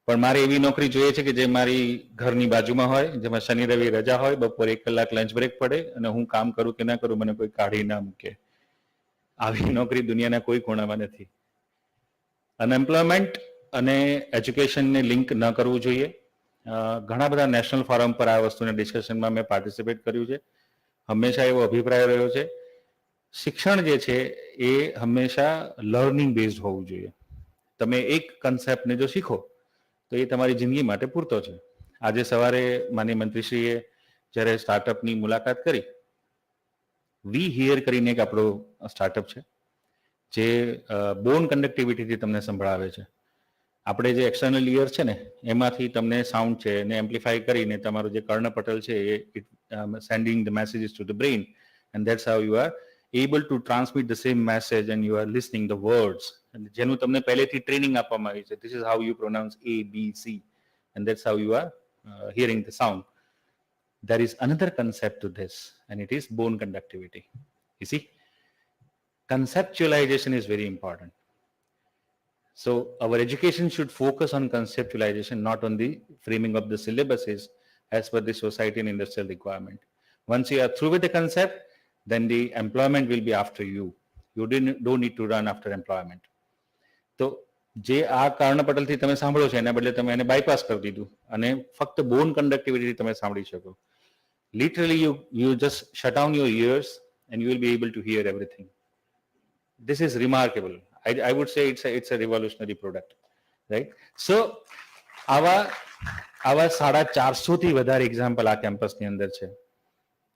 પણ મારે એવી નોકરી જોઈએ છે કે જે મારી ઘરની બાજુમાં હોય, જેમાં શનિ રવિ રજા હોય, બપોરે 1 કલાક લંચ બ્રેક પડે અને હું કામ કરું કે ના કરું મને કોઈ કાઢી ના મૂકે. આવી નોકરી દુનિયાના કોઈ કોણામાં નથી. અનએમ્પ્લોયમેન્ટ અને એજ્યુકેશનને લિંક ન કરવું જોઈએ. ઘણા બધા નેશનલ ફોરમ પર આ વસ્તુના ડિસ્કશનમાં મેં પાર્ટિસિપેટ કર્યું છે. હંમેશા એવો અભિપ્રાય રહ્યો છે, શિક્ષણ જે છે એ હંમેશા લર્નિંગ બેઝડ હોવું જોઈએ. તમે એક કન્સેપ્ટને જો શીખો તો એ તમારી જિંદગી માટે પૂરતો છે. આજે સવારે માનનીય મંત્રીશ્રીએ જ્યારે સ્ટાર્ટઅપની મુલાકાત કરી, વી હિયર કરીને એક આપણો સ્ટાર્ટઅપ છે જે બોન કન્ડક્ટિવિટીથી તમને સંભળાવે છે. આપણે જે એક્સટર્નલ ઇયર છે ને એમાંથી તમને સાઉન્ડ છે એને એમ્પ્લિફાય કરીને તમારું જે કર્ણપટલ છે એ sending the messages to the brain, and that's how you are able to transmit the same message and you are listening the words, જેનું તમને પહેલેથી ટ્રેનિંગ આપવામાં આવી છે. This is how you pronounce A, B, C, and that's how you are hearing the sound. There is another concept to this, and it is bone conductivity. You see, conceptualization is very important. So our education should focus on conceptualization, not on the framing of the syllabuses as per the society and industrial requirement. Once you are through with the concept, then the employment will be after you. You don't need to run after employment. તો જે આ કર્ણ પટલથી તમે સાંભળો છો એના બદલે તમે એને બાયપાસ કરી દીધું અને ફક્ત બોન કન્ડક્ટિવિટી તમે સાંભળી શકો. Literally you just shut down your ears and you will be able to hear everything. This is remarkable. I would say it's a revolutionary product, right? So આવા 450 થી વધારે એક્ઝામ્પલ આ કેમ્પસની અંદર છે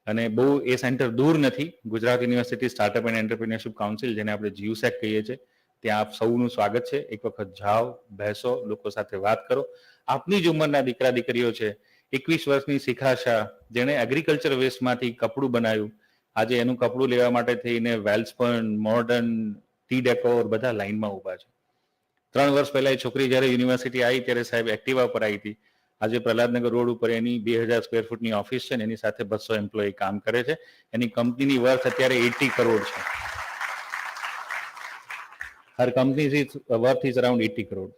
અને બહુ એ સેન્ટર દૂર નથી. Gujarat university startup and entrepreneurship council, જેને આપણે જીયુસેક કહીએ છીએ, ત્યાં આપ સૌનું સ્વાગત છે. એક વખત જાઓ, બેસો, લોકો સાથે વાત કરો. આપની જ ઉંમરના દીકરા દીકરીઓ છે, 21 વર્ષની શિખાશા, જેણે એગ્રીકલ્ચર વેસ્ટમાંથી કપડું બનાવ્યું, આજે એનું કપડું લેવા માટે થઈને વેલ્સપન, મોર્ડન, ટી ડેકોર બધા લાઈનમાં ઊભા છે. 3 વર્ષ પહેલા એ છોકરી જ્યારે યુનિવર્સિટી આવી ત્યારે સાહેબ એક્ટિવા પર આવી હતી. આજે પ્રહલાદનગર રોડ ઉપર એની 2000 સ્ક્વેર ફૂટની ઓફિસ છે ને એની સાથે 200 એમ્પ્લોયી કામ કરે છે. એની કંપનીની વર્થ અત્યારે 80 કરોડ છે. Her company worth is around 80 crore.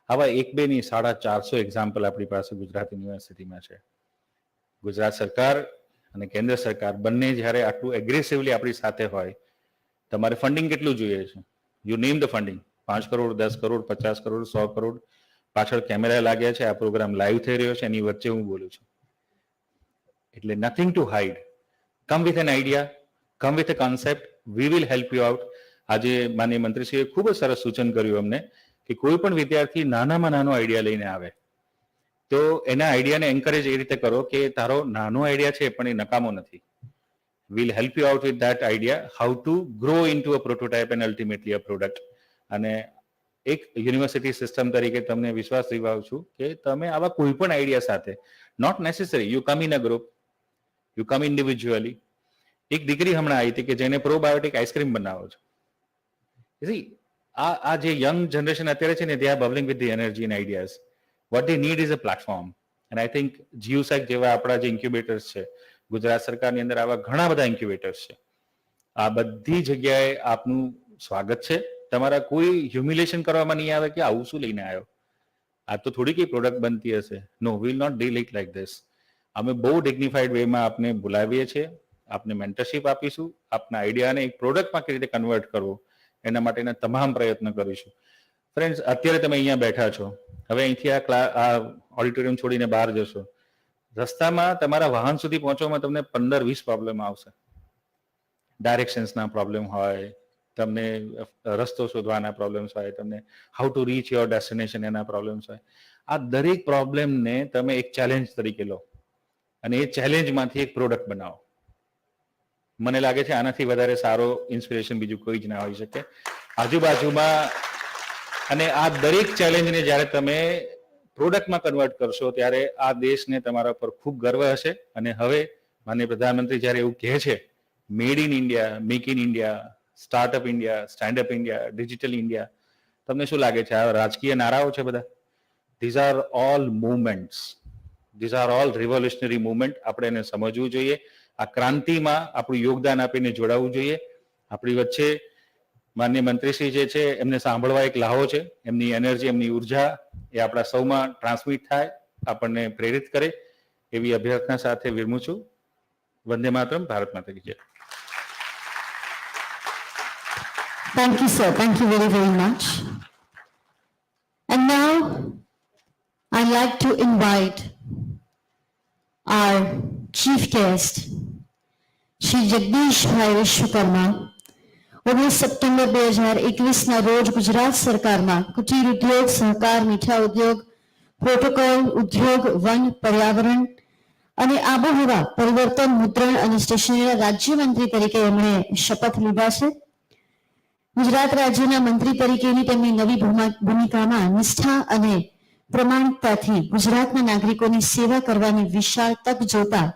આવા 1-2 ની 450 એક્ઝામ્પલ આપણી પાસે ગુજરાત યુનિવર્સિટીમાં છે. ગુજરાત સરકાર અને કેન્દ્ર સરકાર બંને જ્યારે આટલું એગ્રેસિવલી આપણી સાથે હોય, તમારે ફંડિંગ કેટલું જોઈએ છે? You name the funding. 5 crore, 10 crore, 50 crore, 100 crore. પાછળ કેમેરા લાગ્યા છે, આ પ્રોગ્રામ લાઈવ થઈ રહ્યો છે, એની વચ્ચે હું બોલું છું. એટલે nothing to hide. Come with an idea, come with a concept, we will help you out. આજે માનનીય મંત્રીશ્રીએ ખૂબ જ સરસ સૂચન કર્યું અમને કે કોઈ પણ વિદ્યાર્થી નાનામાં નાનો આઈડિયા લઈને આવે તો એના આઈડિયાને એન્કરેજ એ રીતે કરો કે તારો નાનો આઈડિયા છે પણ એ નકામો નથી. we'll help you out with that idea, how to grow into a prototype and ultimately a product. અને એક યુનિવર્સિટી સિસ્ટમ તરીકે તમને વિશ્વાસ દિલાવું છું કે તમે આવા કોઈ પણ આઈડિયા સાથે, not necessary you come in a group, you come individually. એક દીકરી હમણાં આવી હતી કે જેને પ્રોબાયોટિક આઈસ્ક્રીમ બનાવો છો. આ જે યંગ જનરેશન અત્યારે છે ને, they are bubbling with the energy and ideas. What they need is a platform. And I think જીયુસેક જેવા આપણા જે ઇન્ક્યુબેટર્સ છે, ગુજરાત સરકારની અંદર આવા ઘણા બધા ઇન્ક્યુબેટર્સ છે. આ બધી જગ્યાએ આપનું સ્વાગત છે. તમારા કોઈ હ્યુમિલેશન કરવામાં નહીં આવે કે આવું શું લઈને આવ્યો, આ તો થોડી કઈ પ્રોડક્ટ બનતી હશે. No, will not deal it like this. અમે બહુ ડિગ્નિફાઈડ વેમાં આપને બોલાવીએ છીએ, આપને મેન્ટરશીપ આપીશું, આપના આઈડિયાને એક પ્રોડક્ટમાં કેવી રીતે કન્વર્ટ કરવો એના માટેના તમામ પ્રયત્ન કરીશું. ફ્રેન્ડ્સ, અત્યારે તમે અહીંયા બેઠા છો, હવે અહીંથી આ ઓડિટોરિયમ છોડીને બહાર જશો, રસ્તામાં તમારા વાહન સુધી પહોંચવામાં તમને 15-20 પ્રોબ્લેમ આવશે. ડાયરેક્શન્સના પ્રોબ્લેમ હોય, તમને રસ્તો શોધવાના પ્રોબ્લેમ્સ હોય, તમને how to reach your destination એના પ્રોબ્લેમ્સ હોય. આ દરેક પ્રોબ્લેમને તમે એક ચેલેન્જ તરીકે લો અને એ ચેલેન્જમાંથી એક પ્રોડક્ટ બનાવો. મને લાગે છે આનાથી વધારે સારો ઇન્સ્પિરેશન બીજું કોઈ જ ના હોઈ શકે આજુબાજુમાં. અને આ દરેક ચેલેન્જને જ્યારે તમે પ્રોડક્ટમાં કન્વર્ટ કરશો ત્યારે આ દેશને તમારા પર ખૂબ ગર્વ હશે. અને હવે માનનીય પ્રધાનમંત્રી જ્યારે એવું કહે છે, made in India, make in India, startup India, standup India, digital India, તમને શું લાગે છે આ રાજકીય નારાઓ છે બધા? These are all movements, these are all revolutionary movement. આપણે એને સમજવું જોઈએ. આ ક્રાંતિમાં આપણું યોગદાન આપીને જોડાવવું જોઈએ. આપણી વચ્ચે માનનીય મંત્રીશ્રી જે છે એમને સાંભળવા એક લાહો છે. એમની એનર્જી, એમની ઉર્જા એ આપણા સૌમાં ટ્રાન્સમિટ થાય, આપણને પ્રેરિત કરે એવી અભ્યર્થના સાથે વિરમું છું. વંદે માતરમ. ભારત માતા કી જય. Thank you, sir. Thank you very, very much. And now, I'd like to invite our chief guest, Shri Jagdishbhai Vishwakarma. 19 September 2021ના રોજ ગુજરાત સરકારમાં કુટીર ઉદ્યોગ, સહકાર, મીઠા ઉદ્યોગ, પ્રોટોકોલ, ઉદ્યોગ, વન, પર્યાવરણ અને આબોહવા પરિવર્તન, મુદ્રણ અને સ્ટેશનરીના રાજ્યમંત્રી તરીકે એમણે શપથ લીધા છે. ગુજરાત રાજ્યના મંત્રી તરીકેની તેમની નવી ભૂમિકામાં નિષ્ઠા અને પ્રમાણિકતાથી ગુજરાતના નાગરિકોની સેવા કરવાની વિશાળ તક જોતા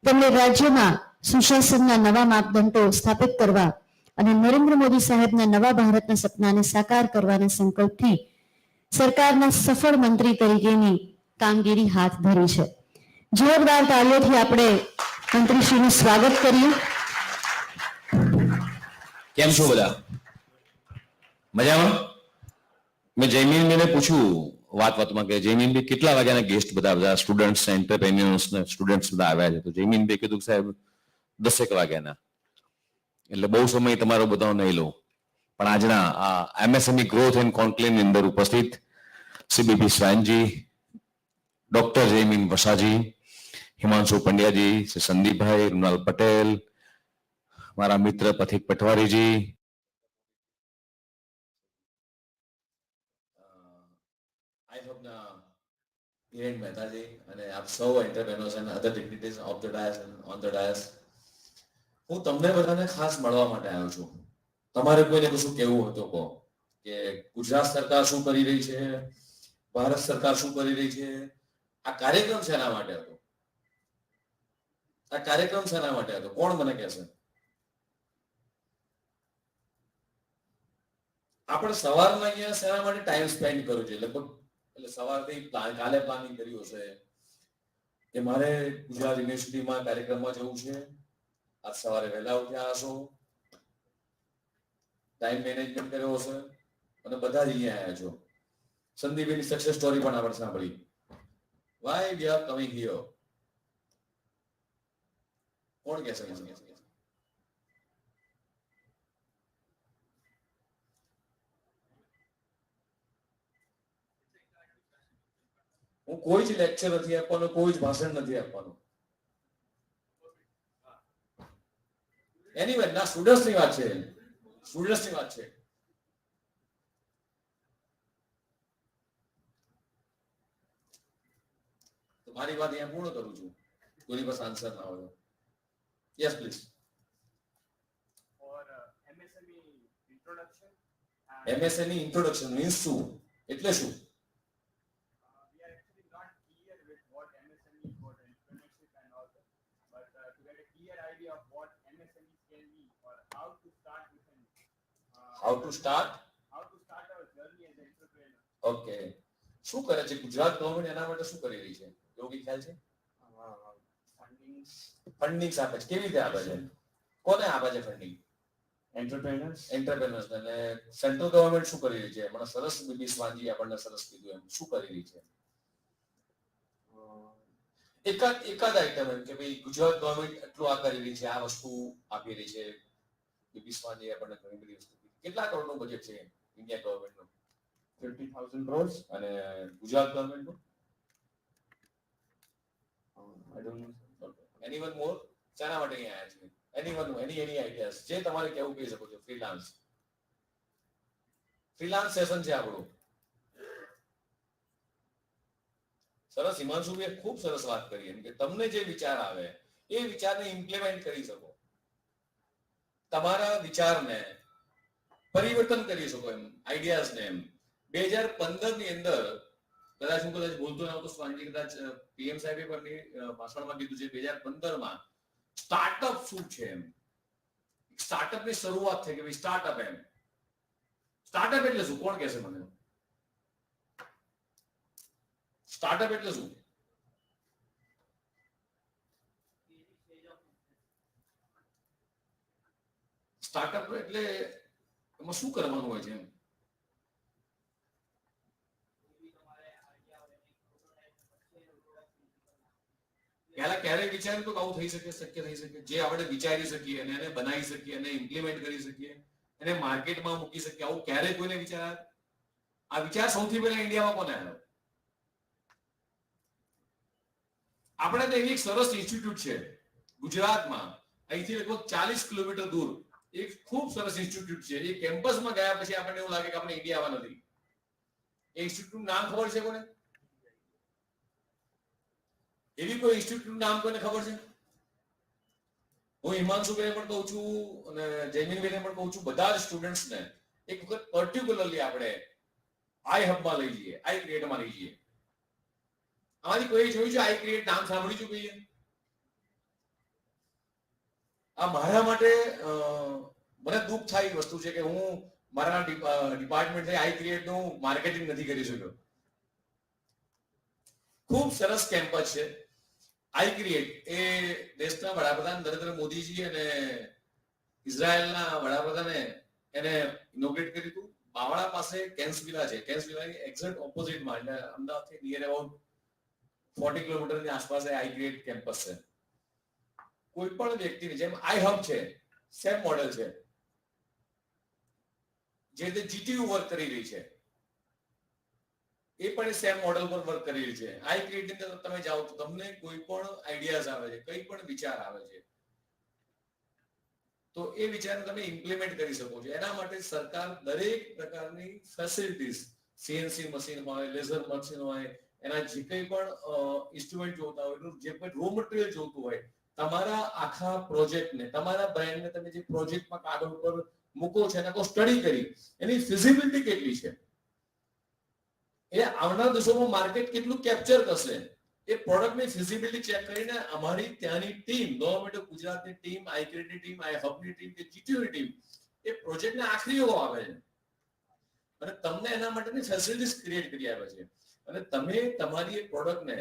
તેમણે રાજ્યમાં સુશાસનના નવા માપદંડો સ્થાપિત કરવા અને નરેન્દ્ર મોદી સાહેબના નવા ભારતના સપનાને સાકાર કરવાના સંકલ્પથી સરકારના સફળ મંત્રી તરીકેની કામગીરી હાથ ધરી છે. જોરદાર તાળીઓથી આપણે મંત્રીશ્રીનું સ્વાગત કરીએ. કેમ છો બધા? મજામાં? મેં જયમીનબેને પૂછ્યું વાતમાં કે જયમીનભાઈ કેટલા વાગ્યાના ગેસ્ટ બધા સ્ટુડન્ટ્સ એન્ટરપ્રેન્યોર્સ ને સ્ટુડન્ટ્સ બધા આવ્યા છે, તો જયમીનભાઈ કીધું કે સાહેબ 10 વાગ્યાના, એટલે બહુ સમય તમારો બધાનો નહીં લઉં. પણ આજના આ MSME ગ્રોથ એન્ડ કોન્ક્લેવની અંદર ઉપસ્થિત શ્રી બીબી સ્વાનજી, ડોક્ટર જયમીન વસાજી, હિમાંશુ પંડ્યાજી, શ્રી સંદીપભાઈ, રૂનાલ પટેલ, મારા મિત્ર પથિક પટવારીજી, આઈહોપના હિરેન મહેતાજી અને આપ સૌ entrepreneurs and other dignitaries of the dais and on the dais. હું તમને બધાને ખાસ મળવા માટે આવ્યો છું. તમારે કોઈને કશું કહેવું હોય તો કહો કે ગુજરાત સરકાર શું કરી રહી છે, ભારત સરકાર શું કરી રહી છે, આ કાર્યક્રમ શેના માટે હતો, આ કાર્યક્રમ શેના માટે હતો, કોણ મને કહેશે? આપણે સવારમાં અહીંયા શેના માટે ટાઈમ સ્પેન્ડ કરવો જોઈએ? લગભગ એટલે સવારથી કાલે પ્લાનિંગ કર્યું હશે કે મારે ગુજરાત યુનિવર્સિટીમાં કાર્યક્રમમાં જવું છે, આજ સવારે વહેલા ઉઠ્યા હશો, ટાઈમ મેનેજમેન્ટ કર્યો હશે અને બધા જ અહીંયા આવ્યા છો. સંદીપની સક્સેસ સ્ટોરી પણ આપણે સાંભળી. Why we are coming here? કોણ કહેશે? હું કોઈ જ લેક્ચર નથી આપવાનો, કોઈ જ ભાષણ નથી આપવાનું. એનીવે ના સ્ટુડન્ટ્સની વાત છે, સ્ટુડન્ટ્સની વાત છે. તો મારી વાત અહીંયા પૂર્ણ કરું છું. કોઈની પાસે આન્સર ના હોય. Yes please. MSME introduction means શું? એટલે શું? How to start our journey as entrepreneur. Okay. શું કરે છે ગુજરાત ગવર્નમેન્ટ એના માટે શું કરી રહી છે? એવું કઈ ખ્યાલ છે? ફંડિંગ આપે છે. કેવી રીતે આપે છે? કોને આપે છે ફંડિંગ? એન્ટરપ્રેન્યોર્સ અને સેન્ટ્રલ ગવર્નમેન્ટ શું કરી રહી છે? મને સરસ બીબી સ્વાનજી આપણને સરસ કીધું એમ શું કરી રહી છે? એકાદ આઈટમ એમ કે ભાઈ ગુજરાત ગવર્નમેન્ટ એટલું આ કરી રહી છે, આ વસ્તુ આપી રહી છે. બીબી સ્વાનજી આપણને ઘણી બધી વસ્તુ. કેટલા કરોડનું બજેટ છે ઇન્ડિયા ગવર્નમેન્ટનું? 50,000 crores. અને Gujarat ગવર્નમેન્ટનું? I don't know. Anyone more? શાના માટે અહીંયા આવ્યા છે? Anyone, any ideas? જે તમારે કેવું કહી શકો છો. ફ્રીલાન્સ સેશન છે આપણું. સરસ. હિમાંશુભાઈએ ખૂબ સરસ વાત કરી એમ કે તમને જે વિચાર આવે એ વિચારને ઇમ્પ્લિમેન્ટ કરી શકો, તમારા વિચારને પરિવર્તન કરી શકો એમ, આઈડિયાઝને એમ. 2015 ની અંદર કદાચ હું બોલતો ના તો સ્વાનજી કદાચ PM સાહેબે પણ ભાષણમાં કીધું છે 2015 માં સ્ટાર્ટઅપ શું છે એમ. સ્ટાર્ટઅપ ની શરૂઆત થઈ કે ભાઈ સ્ટાર્ટઅપ એમ. સ્ટાર્ટઅપ એટલે શું? કોણ કહેશે મને? સ્ટાર્ટઅપ એટલે શું? સ્ટાર્ટઅપ એટલે એમાં શું કરવાનું હોય છે એમ? પહેલા ક્યારેય વિચાર્યું તો આવું થઈ શકે, શક્ય થઈ શકે? જે આપણે વિચારી શકીએ અને એને બનાવી શકીએ અને ઇમ્પ્લિમેન્ટ કરી શકીએ, એને માર્કેટમાં મૂકી શકીએ, આવું ક્યારેય કોઈને વિચાર? આ વિચાર સૌથી પહેલા ઇન્ડિયામાં કોને આવ્યો? આપણે તો એવી એક સરસ ઇન્સ્ટિટ્યૂટ છે ગુજરાતમાં, અહીંથી લગભગ 40 કિલોમીટર દૂર એક ખૂબ સરસ ઇન્સ્ટિટ્યૂટ છે. એ કેમ્પસમાં ગયા પછી આપણને એવું લાગે કે આપણે ઇન્ડિયા આવવા નથી. એ ઇન્સ્ટિટ્યૂટનું નામ ખબર છે કોને? એવી કોઈ ઇન્સ્ટિટ્યૂટનું નામ કોઈને ખબર છે? હું હિમાંશુભાઈને પણ કહું છું અને જયમીનભાઈને પણ કહું છું, બધા જ સ્ટુડન્ટ્સને એક વખત પર્ટિક્યુલરલી આપણે આઈ હબમાં લઈ જઈએ, આઈ ક્રિએટમાં લઈ જઈએ. આમાંથી કોઈ જોયું છે આઈ ક્રિએટ? નામ સાંભળ્યું છે કોઈએ? આ મારા માટે મને દુઃખ થાય એ વસ્તુ છે કે હું મારા ડિપાર્ટમેન્ટ આઈ ક્રિએટ નું માર્કેટિંગ નથી કરી શક્યો. ખૂબ સરસ કેમ્પસ છે આઈ ક્રિએટ. એ દેશના વડાપ્રધાન નરેન્દ્ર મોદીજી અને ઇઝરાયલના વડાપ્રધાને એને ઇનોગ્રેટ કર્યું હતું. બાવળા પાસે કેન્સવિલા છે. કેન્સવિલાની એક્ઝેક્ટ ઓપોઝિટમાં એટલે અમદાવાદથી નિયર અબાઉટ 40 કિલોમીટરની આસપાસ આઈ ક્રિએટ કેમ્પસ છે. કોઈ પણ વ્યક્તિની જેમ આઈ હબ છે, સેમ મોડેલ છે, જે રીતે જીટીયુ વર્ક કરી રહી છે એ પણ સેમ મોડેલ પર વર્ક કરી રહી છે. આઈ ક્રિએટ ની અંદર તમે જાઓ તો તમને કોઈ પણ આઈડિયાઝ આવે છે, કઈ પણ વિચાર આવે છે તો એ વિચારને તમે ઇમ્પ્લિમેન્ટ કરી શકો છો. એના માટે સરકાર દરેક પ્રકારની ફેસિલિટીઝ, સીએનસી મશીન હોય, લેઝર મશીન હોય, એના જે કંઈ પણ ઇન્સ્ટ્રુમેન્ટ જોતા હોય, જે પણ રો મટીરિયલ જોતું હોય, તમારા આખા પ્રોજેક્ટને, તમારા બ્રાન્ડને તમે જે પ્રોજેક્ટમાં કાગળ ઉપર મૂકો છો એને સ્ટડી કરી એની ફિઝિબિલિટી કેટલી છે, એ આવનાર દિવસોમાં માર્કેટ કેટલું કેપ્ચર કરશે, એ પ્રોડક્ટની ફિઝિબિલિટી ચેક કરીને અમારી ત્યાંની ટીમ, ગવર્નમેન્ટ ઓફ ગુજરાતની ટીમ, આઈક્રેટની ટીમ, આઈ હબની ટીમ કે જીટીયુની ટીમ એ પ્રોજેક્ટને આખરી ઓળો આવે છે અને તમને એના માટેની ફેસિલિટીઝ ક્રિએટ કરી આવે છે અને તમે તમારી એ પ્રોડક્ટને,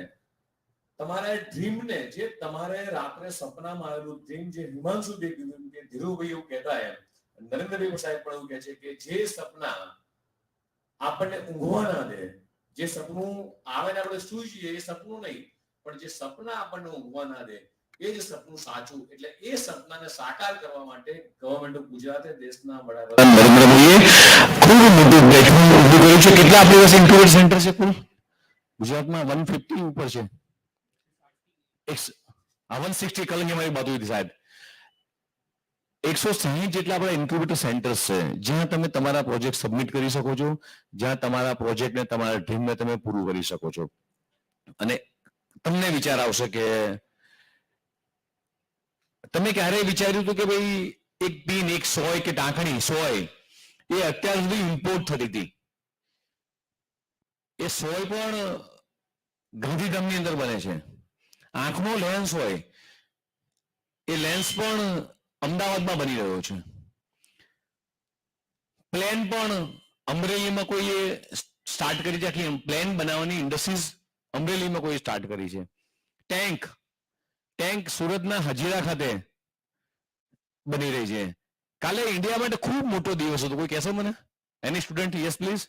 તમારા ડ્રીમને, જે તમારે રાત્રે સપનામાં આવેલું ડ્રીમ, જે હિમાંશુભાઈ કીધું કે ધીરુભાઈ એવું કહેતા એમ, નરેન્દ્રભાઈ સાહેબ પણ એવું કહે છે કે જે સપના આપણને ઊંઘવા ના દે, જે સપનું આવે ને આપણે સુઈ જઈએ એ સપનું નહીં, પણ જે સપના આપણને ઊંઘવા ના દે એ જ સપનું સાચું. એટલે એ સપનાને સાકાર કરવા માટે ગવર્નમેન્ટ ઓફ ગુજરાતે, દેશના વડાપ્રધાન નરેન્દ્ર મોદીએ ખૂબ મોટું પ્લેટફોર્મ ઊભું કર્યું છે. કેટલા આપણી પાસે ઇન્ક્યુબેટર સેન્ટર છે કુલ ગુજરાતમાં? 150 ઉપર છે. 160 કલંગ हमारी बात हुई थी शायद. 160 જેટલા આપણા ઇન્ક્યુબેટર સેન્ટર્સ છે જ્યાં તમે તમારા પ્રોજેક્ટ સબમિટ કરી શકો છો, જ્યાં તમારા પ્રોજેક્ટને, તમારા ડ્રીમને તમે પૂરું કરી શકો છો. અને તમને વિચાર આવશે કે તમે ક્યારેય વિચાર્યું હતું કે ભાઈ એક પિન, એક સોય કે ટાંકણી, સોય એ અત્યાર સુધી ઇમ્પોર્ટ થતી હતી. એ સોય પણ ગાંધીધામની અંદર બને છે. આંખનો લેન્સ હોય એ લેન્સ પણ અમદાવાદમાં બની રહ્યો છે. પ્લેન પણ અમરેલીમાં કોઈએ સ્ટાર્ટ કરી છે, આખી પ્લેન બનાવવાની ઇન્ડસ્ટ્રીઝ અમરેલીમાં કોઈ સ્ટાર્ટ કરી છે. ટેન્ક સુરતના હજીરા ખાતે બની રહી છે. કાલે ઇન્ડિયા માટે ખૂબ મોટો દિવસ હતો. કોઈ કહેશો મને? એની સ્ટુડન્ટ? Yes please.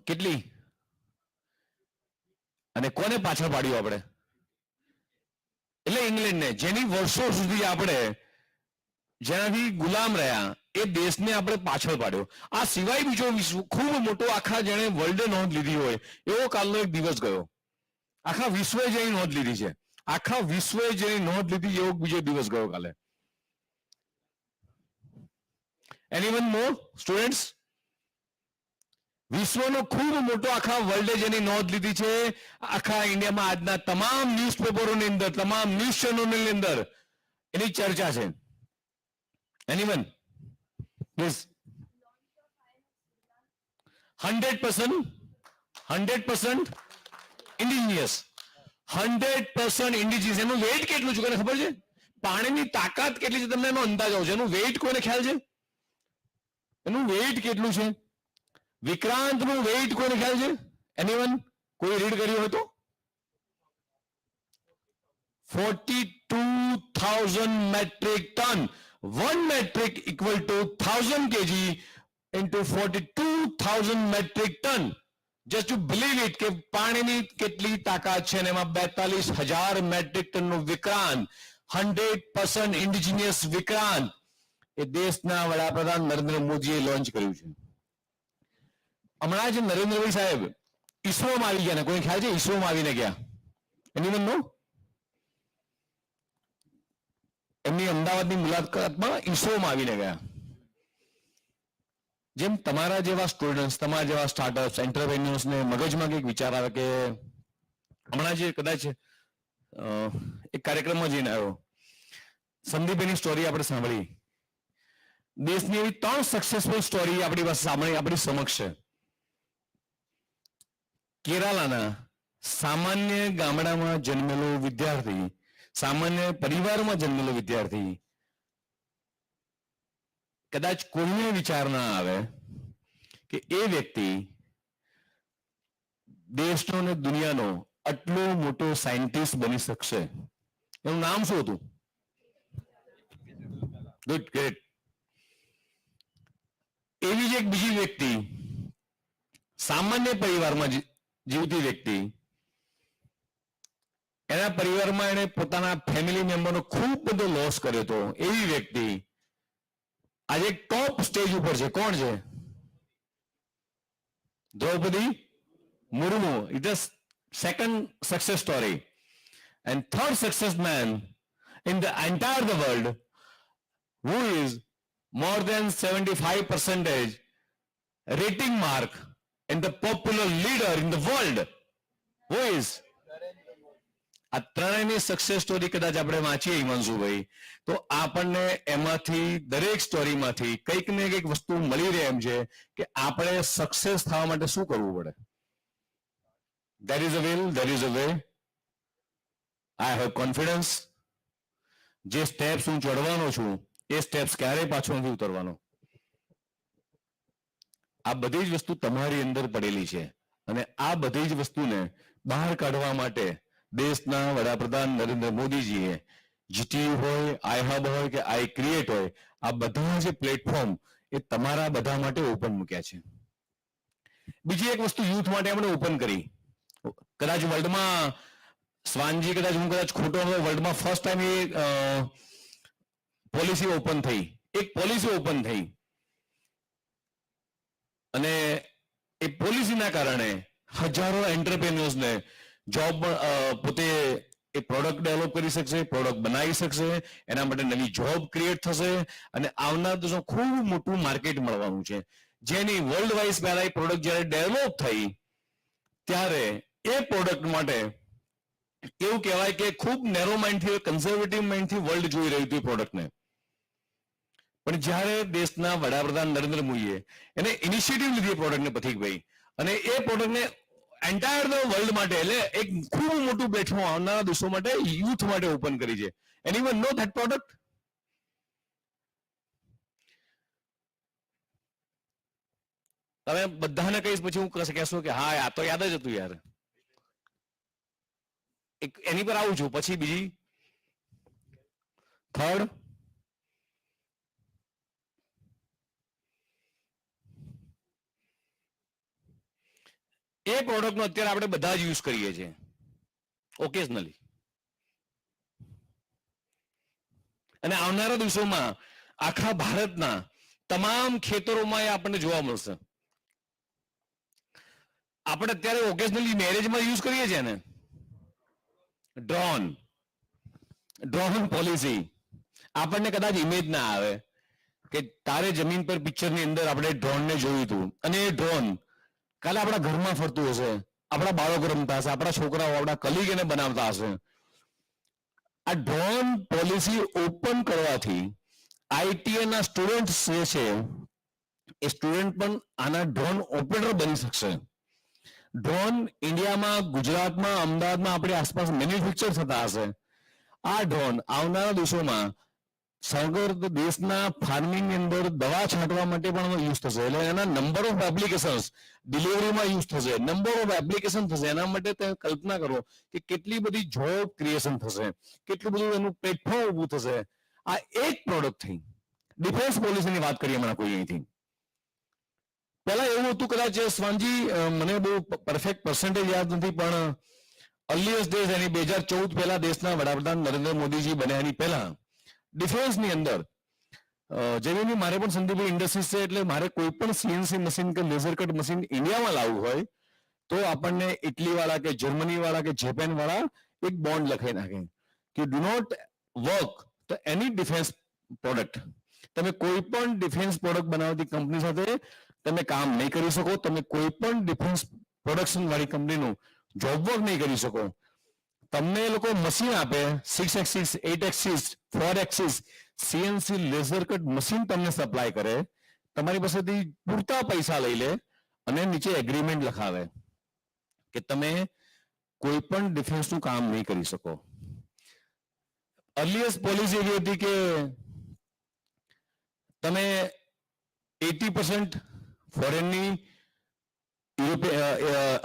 કેટલી અને કોને પાછળ પાડ્યું આપણે? એટલે ઇંગ્લેન્ડને, જેની વર્ષો સુધી આપણે જેનાથી ગુલામ રહ્યા એ દેશને આપણે પાછળ પાડ્યો. આ સિવાય બીજો ખૂબ મોટો આખા જેણે વર્લ્ડે નોંધ લીધી હોય એવો કાલનો એક દિવસ ગયો. આખા વિશ્વએ જેની નોંધ લીધી છે, આખા વિશ્વએ જેની નોંધ લીધી એવો બીજો દિવસ ગયો કાલે. એનીવન મોર સ્ટુડન્ટ્સ? વિશ્વનો ખૂબ મોટો આખા વર્લ્ડે જેની નોંધ લીધી છે, આખા ઇન્ડિયામાં આજના તમામ ન્યૂઝપેપરોની અંદર, તમામ ન્યૂઝ ચેનલોની અંદર એની ચર્ચા છે. Anyone please. 100% indigenous, 100% indigenous. એનું વેઇટ કેટલું છે કોને ખબર છે? પાણીની તાકાત કેટલી છે તમને એનો અંદાજ આવશે. એનું વેઇટ કોઈને ખ્યાલ છે? એનું વેઇટ કેટલું છે? વિક્રાંતનું વેઇટ કોઈને ખ્યાલ છે? એનીવન? કોઈ રીડ કર્યું હોય તો? 42,000 metric ton. 1 metric equal to 1000 kg into 42,000 metric ton. Just to believe it કે પાણીની કેટલી તાકાત છે, એમાં 42,000 મેટ્રિક ટનનું વિક્રાંત, 100% ઇન્ડિજિનિયસ વિક્રાંત એ દેશના વડાપ્રધાન નરેન્દ્ર મોદીએ લોન્ચ કર્યું છે. હમણાં જ નરેન્દ્રભાઈ સાહેબ ઈસરોમાં આવી ગયા ને, કોઈ ખ્યાલ છે ઈસરોમાં આવીને ગયા? એનીવન નો? એમની અમદાવાદની મુલાકાતમાં ઈસરોમાં આવીને ગયા. જેમ તમારા જેવા સ્ટુડન્ટ્સ, તમારા જેવા સ્ટાર્ટઅપ્સ, એન્ટરપ્રેન્યોર્સને મગજમાં કંઈક વિચાર આવે કે હમણાં જે કદાચ એક કાર્યક્રમમાં જઈને આવ્યો, સંદીપની સ્ટોરી આપણે સાંભળી. દેશની એવી 3 સક્સેસફુલ સ્ટોરી આપણી પાસે સાંભળી, આપણી સમક્ષ છે. કેરાલાના સામાન્ય ગામડામાં જન્મેલો વિદ્યાર્થી, સામાન્ય પરિવારમાં જન્મેલો વિદ્યાર્થી, કદાચ કોઈને વિચાર ના આવે કે એ વ્યક્તિ દેશનો અને દુનિયાનો આટલો મોટો સાયન્ટિસ્ટ બની શકશે. એનું નામ શું હતું? Good, great. એવી જ એક બીજી વ્યક્તિ, સામાન્ય પરિવારમાં જીવતી વ્યક્તિ, એના પરિવારમાં એને પોતાના ફેમિલી મેમ્બરનો ખૂબ બધો લોસ કર્યો હતો. એવી વ્યક્તિ આજે ટોપ સ્ટેજ ઉપર છે. કોણ છે? Draupadi Murmu. It is second success story. And third success man in the entire the world who is more than 75% rating mark in the popular leader in the world. Who is? આ ત્રણેયની સક્સેસ સ્ટોરી કદાચ આપણે વાંચીએ હિમાંશુભાઈ, તો આપણને એમાંથી દરેક સ્ટોરીમાંથી કંઈક ને કંઈક વસ્તુ મળી રહે એમ છે કે આપણે સક્સેસ થવા માટે શું કરવું પડે. There is a will, there is a way. I have confidence. જે સ્ટેપ્સ હું ચડવાનો છું એ સ્ટેપ્સ ક્યારેય પાછો નથી ઉતરવાનો. આ બધી જ વસ્તુ તમારી અંદર પડેલી છે અને આ બધી જ વસ્તુને બહાર કાઢવા માટે દેશના વડાપ્રધાન નરેન્દ્ર મોદીજીએ જીટીયુ હોય, આઈ હબ હોય કે આઈ ક્રિએટ હોય, આ બધા જે પ્લેટફોર્મ એ તમારા બધા માટે ઓપન મૂક્યા છે. બીજી એક વસ્તુ યુથ માટે આપણે ઓપન કરી. કદાચ વર્લ્ડમાં સ્વાનજી, કદાચ હું કદાચ ખોટો હોય, વર્લ્ડમાં ફર્સ્ટ ટાઈમ એ પોલિસી ઓપન થઈ, એક પોલિસી ઓપન થઈ અને એ પોલિસીના કારણે હજારો એન્ટરપ્રેન્યોર્સને જોબ, પોતે એ પ્રોડક્ટ ડેવલપ કરી શકશે, પ્રોડક્ટ બનાવી શકશે, એના માટે નવી જોબ ક્રિએટ થશે અને આવનાર દિવસો ખૂબ મોટું માર્કેટ મળવાનું છે. જેની વર્લ્ડ વાઇઝ પહેલા એ પ્રોડક્ટ જ્યારે ડેવલપ થઈ ત્યારે એ પ્રોડક્ટ માટે એવું કહેવાય કે ખૂબ નેરો માઇન્ડથી, કન્ઝર્વેટિવ માઇન્ડથી વર્લ્ડ જોઈ રહ્યું હતું પ્રોડક્ટને. પણ જ્યારે દેશના વડાપ્રધાન નરેન્દ્ર મોદીએ એને ઇનિશિયેટિવ લીધી પ્રોડક્ટને, પથિકભાઈ, અને એ પ્રોડક્ટને એન્ટાયર વર્લ્ડ માટે, એટલે એક ખૂબ મોટું પ્લેટફોર્મ આવનારા દેશો માટે, યુથ માટે ઓપન કરી છે. Anyone know that product? તમે બધાને કહીશ પછી હું કહેશો કે હા આ તો યાદ જ હતું યાર. એની પર આવું છું. પછી બીજી થર્ડ, એ પ્રોડક્ટનો અત્યારે આપણે બધા જ યુઝ કરીએ છીએ ઓકેઝનલી, અને આવનારા દિવસોમાં આખા ભારતના તમામ ખેતરોમાં એ આપણને જોવા મળશે. આપણે અત્યારે ઓકેઝનલી મેરેજમાં યુઝ કરીએ છીએ ને ડ્રોન પોલિસી. આપણને કદાચ ઇમેજ ના આવે કે તારે જમીન પર પિક્ચરની અંદર આપણે ડ્રોનને જોયું હતું અને એ ડ્રોન કાલે આપણા ઘરમાં ફરતું હશે, આપણા બાળકો રમતા હશે, આપણા છોકરાઓ, આપણા કલીગ એને બનાવતા હશે. આ ડ્રોન પોલિસી ઓપન કરવાથી આઈટીઆઈ ના સ્ટુડન્ટ જે છે એ સ્ટુડન્ટ પણ આના ડ્રોન ઓપરેટર બની શકશે. ડ્રોન ઇન્ડિયામાં, ગુજરાતમાં, અમદાવાદમાં આપણી આસપાસ મેન્યુફેક્ચર થતા હશે. આ ડ્રોન આવનારા દિવસોમાં સમગ્ર દેશના ફાર્મિંગ ની અંદર દવા છાંટવા માટે પણ યુઝ થશે. એટલે એના નંબર ઓફ એપ્લિકેશન્સ, ડિલિવરીમાં યુઝ થશે, નંબર ઓફ એપ્લિકેશન થશે. એના માટે તમે કલ્પના કરો કે કેટલી બધી જોબ ક્રિએશન થશે, કેટલું બધું એનું પ્લેટફોર્મ ઊભું થશે. આ એક પ્રોડક્ટ થઈ. ડિફેન્સ પોલિસીની વાત કરીએ હમણાં કોઈ અહીંથી. પહેલા એવું હતું, કદાચ સ્વાનજી મને બહુ પરફેક્ટ પર્સન્ટેજ યાદ નથી, પણ અર્લીએસ્ટ ડેઝ એની 2014 પહેલા દેશના વડાપ્રધાન નરેન્દ્ર મોદીજી બન્યા એની પહેલા ડિફેન્સની અંદર જેવી મારે પણ સંદીપભાઈ ઇન્ડસ્ટ્રીઝ છે, એટલે મારે કોઈ પણ સીએનસી મશીન કે લેઝર કટ મશીન ઇન્ડિયામાં લાવવું હોય તો આપણને ઇટલી વાળા કે જર્મની વાળા કે જાપાન વાળા એક બોન્ડ લખાઈ નાખે કે ડુ નોટ વર્ક તો એની ડિફેન્સ પ્રોડક્ટ. તમે કોઈ પણ ડિફેન્સ પ્રોડક્ટ બનાવતી કંપની સાથે તમે કામ નહીં કરી શકો. તમે કોઈ પણ ડિફેન્સ પ્રોડક્શન વાળી કંપનીનું જોબ વર્ક નહીં કરી શકો. તમને એ લોકો મશીન આપે, 6 axis, 8 axis, 4 axis CNC laser cut machine તમને સપ્લાય કરે, તમારી પાસેથી પૂરતા પૈસા લઈ લે અને નીચે એગ્રીમેન્ટ લખાવે કે તમે કોઈ પણ ડિફેન્સનું કામ નહીં કરી શકો. અર્લીએસ્ટ પોલિસી એવી હતી કે તમે 80% ફોરેનની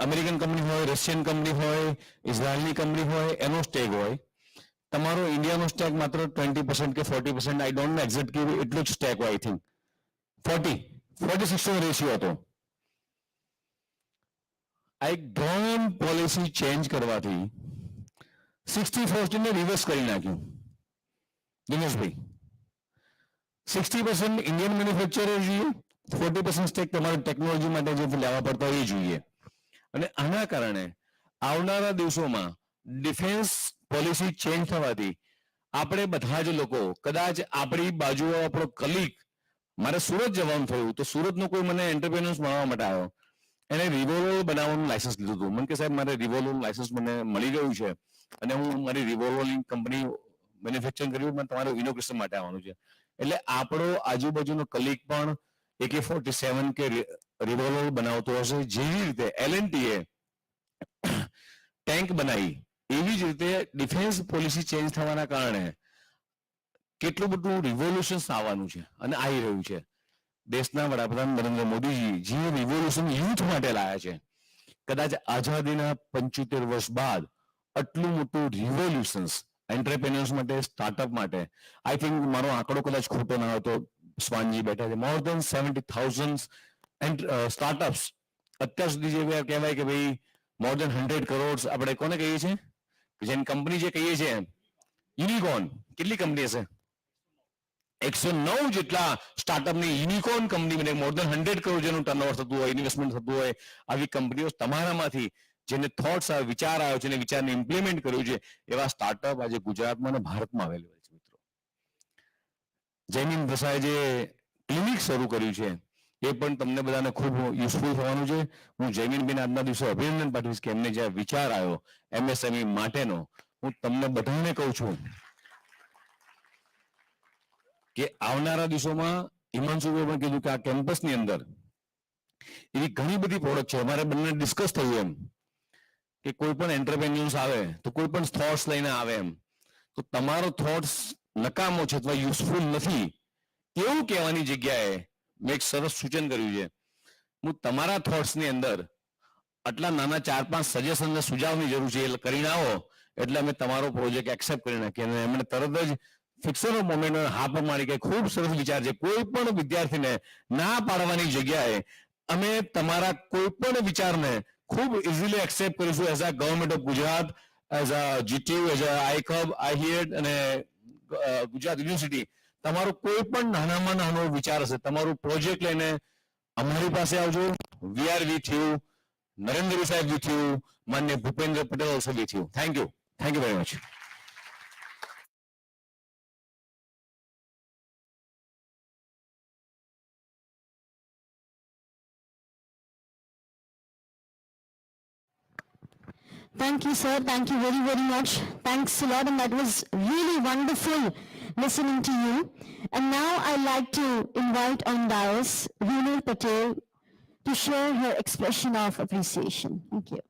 અમેરિકન કંપની હોય, રશિયન કંપની હોય, ઇઝરાયલની કંપની હોય, એનો સ્ટેક હોય. તમારો ઇન્ડિયાનો સ્ટેક માત્ર 20% કે 40%, આઈ ડોન્ટ નો એક્ઝેક્ટ કે એટલું જ સ્ટેક હોય, આઈ થિંક 40-60 રેશિયો હતો. આ એક ડ્રોન પોલિસી ચેન્જ કરવાથી 60-40 ને રિવર્સ કરી નાખ્યું. દિનેશભાઈ, 60% ઇન્ડિયન મેન્યુફેક્ચરર જોઈએ, 40% સ્ટેક તમારે ટેકનોલોજી માટે જે લેવા પડતા હોય એ જોઈએ. અને આના કારણે આવનારા દિવસોમાં ડિફેન્સ પોલિસી ચેન્જ થવાથી આપણે બધા જ લોકો, કદાચ આપણી બાજુ આપણો કલીગ, મારે સુરત જવાનું થયું તો સુરતનો કોઈ મને એન્ટરપ્રેન્યોર્સ મળવા માટે આવ્યો, એને રિવોલ્વર બનાવવાનું લાયસન્સ લીધું હતું. મને કે સાહેબ મારે રિવોલ્વર લાયસન્સ મને મળી ગયું છે અને હું મારી રિવોલ્વરની કંપની મેન્યુફેક્ચરિંગ કર્યું, મને તમારું ઇનોગ્રેશન માટે આવવાનું છે. એટલે આપણો આજુબાજુનો કલીગ પણ AK-47 કે રિવોલ્વર બનાવતો હશે. જેવી રીતે L&T ટેન્ક બનાવી, એવી જ રીતે ડિફેન્સ પોલિસી ચેન્જ થવાના કારણે કેટલું બધું રિવોલ્યુશન આવવાનું છે અને આવી રહ્યું છે. દેશના વડાપ્રધાન નરેન્દ્ર મોદીજી જે રિવોલ્યુશન યુથ માટે લાયા છે, કદાચ આઝાદીના 75 વર્ષ બાદ આટલું મોટું રિવોલ્યુશન્સ એન્ટરપ્રેન્યોર્સ માટે, સ્ટાર્ટઅપ માટે, આઈ થિંક મારો આંકડો કદાચ ખોટો ના હતો, સ્વાનજી બેઠા છે, મોર દેન 70,000 સ્ટાર્ટઅપ્સ અત્યાર સુધી જે કહેવાય કે ભાઈ મોર દેન 100 કરોડ આપણે કોને કહીએ છીએ, જેની કંપની જે કહીએ છીએ યુનિકોર્ન, કેટલી કંપની હશે? 109 જેટલા સ્ટાર્ટઅપની યુનિકોર્ન કંપની બને, મોર દેન 100 કરોડ જેનું ટર્નઓવર થતું હોય, ઇન્વેસ્ટમેન્ટ થતું હોય, આવી કંપનીઓ તમારામાંથી જેને થોટ્સ આવે, વિચાર આવ્યો છે, વિચારને ઇમ્પ્લિમેન્ટ કર્યું છે, એવા સ્ટાર્ટઅપ આજે ગુજરાતમાં અને ભારતમાં આવેલું હોય છે. મિત્રો, જયમીન વસાએ જે ક્લિનિક શરૂ કર્યું છે એ પણ તમને બધાને ખૂબ યુઝફુલ થવાનું છે. હું જયમીનબેન આજના દિવસે અભિનંદન પાઠવીશ કે એમને જે વિચાર આવ્યો MSME માટેનો, હું તમને બધાને કહું છું કે આવનારા દિવસોમાં હિમાંશુભાઈ પણ કીધું કે આ કેમ્પસની અંદર એવી ઘણી બધી પ્રોડક્ટ છે. અમારે બંને ડિસ્કસ થયું એમ કે કોઈ પણ એન્ટરપ્રેન્યોર્સ આવે તો કોઈ પણ થોટ્સ લઈને આવે એમ, તો તમારો થોટ્સ નકામો છે અથવા યુઝફુલ નથી એવું કહેવાની જગ્યાએ મેં એક સરસ સૂચન કર્યું છે. હું તમારા થોટ્સની અંદર આટલા નાના 4-5 સજેશન ને સુઝાવની જરૂર છે, એ કરીને આવો એટલે અમે તમારો પ્રોજેક્ટ એક્સેપ્ટ કરી નાખીએ. અને એમણે તરત જ ફિક્સર મોમેન્ટ હા પર મારી કે ખૂબ સરસ વિચાર છે. કોઈ પણ વિદ્યાર્થીને ના પાડવાની જગ્યાએ અમે તમારા કોઈ પણ વિચારને ખૂબ ઇઝીલી એક્સેપ્ટ કરીશું as a government of Gujarat, as a GTU, as a આઈકબ, આઈહિએડ અને ગુજરાત યુનિવર્સિટી. તમારો કોઈ પણ નાનામાં નાનો વિચાર હશે, તમારું પ્રોજેક્ટ લઈને અમારી પાસે આવજો. We are with you. Narendra સાહેબ વિથ યુ. માન્ય Bhupendra Patel also with you. Thank you very much. Thank you, sir. Thank you very, very much. Thanks a lot. And that was really wonderful listening to you. And now I'd like to invite on dais Reenal Patel to share her expression of appreciation. Thank you.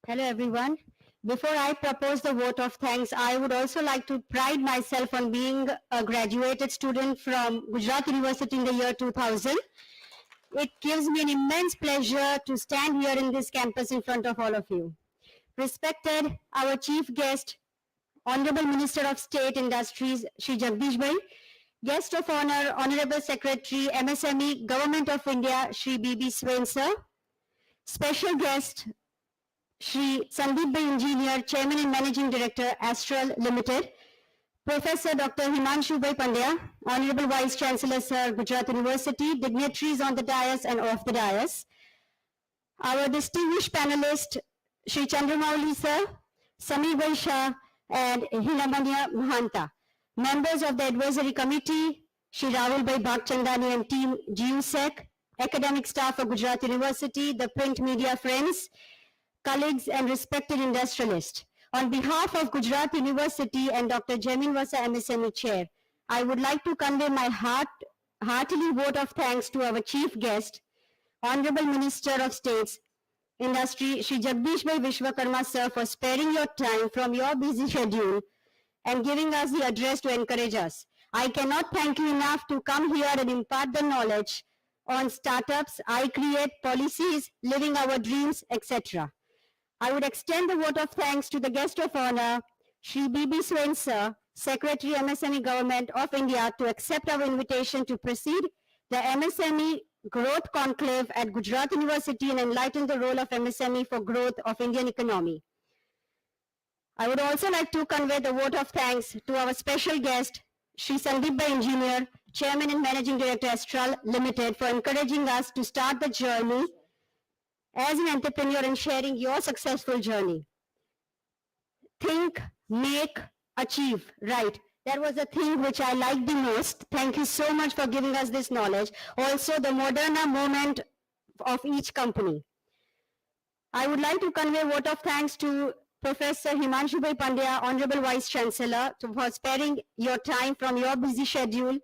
Hello everyone. Before I propose the vote of thanks, I would also like to pride myself on being a graduated student from Gujarat University in the year 2000. It gives me an immense pleasure to stand here in this campus in front of all of you. Respected our chief guest, Honorable Minister of State Industries, Shri Jagdish Bhai, Guest of Honor, Honorable Secretary, MSME, Government of India, Shri B.B. Swain sir, Special Guest, Shri Sandeep Bhai Engineer, Chairman and Managing Director, Astral Limited, Professor Dr. Himanshu Bhai Pandya, Honorable Vice Chancellor Sir, Gujarat University, dignitaries on the dais and off the dais, our distinguished panelist, Shri Chandramouli sir, Samir Bhai Shah and Hinamanya Mahanta, members of the advisory committee, Shri Rahul Bhai Bhagchandani and team GUSEC, academic staff of Gujarat University, the print media friends, colleagues and respected industrialists. On behalf of Gujarat University and Dr. Jaimin Vasa MSME Chair, I would like to convey my heartily vote of thanks to our chief guest, Honorable Minister of States, Industry, Shri Jagdish Bhai Vishwakarma sir, for sparing your time from your busy schedule and giving us the address to encourage us. I cannot thank you enough to come here and impart the knowledge on startups, I create policies, living our dreams, etc. I would extend the vote of thanks to the guest of honor, Shri B.B. Swain, sir, Secretary MSME Government of India, to accept our invitation to proceed the MSME Growth Conclave at Gujarat University and enlighten the role of MSME for growth of Indian economy. I would also like to convey the vote of thanks to our special guest, Shri Sandeep Bhai Engineer, Chairman and Managing Director Astral Limited, for encouraging us to start the journey as an entrepreneur and sharing your successful journey. Think, make, achieve, right. That was the thing which I liked the most. Thank you so much for giving us this knowledge. Also, the Moderna movement of each company. I would like to convey a vote of thanks to Professor Himanshu Bhai Pandya, Honorable Vice Chancellor, for sparing your time from your busy schedule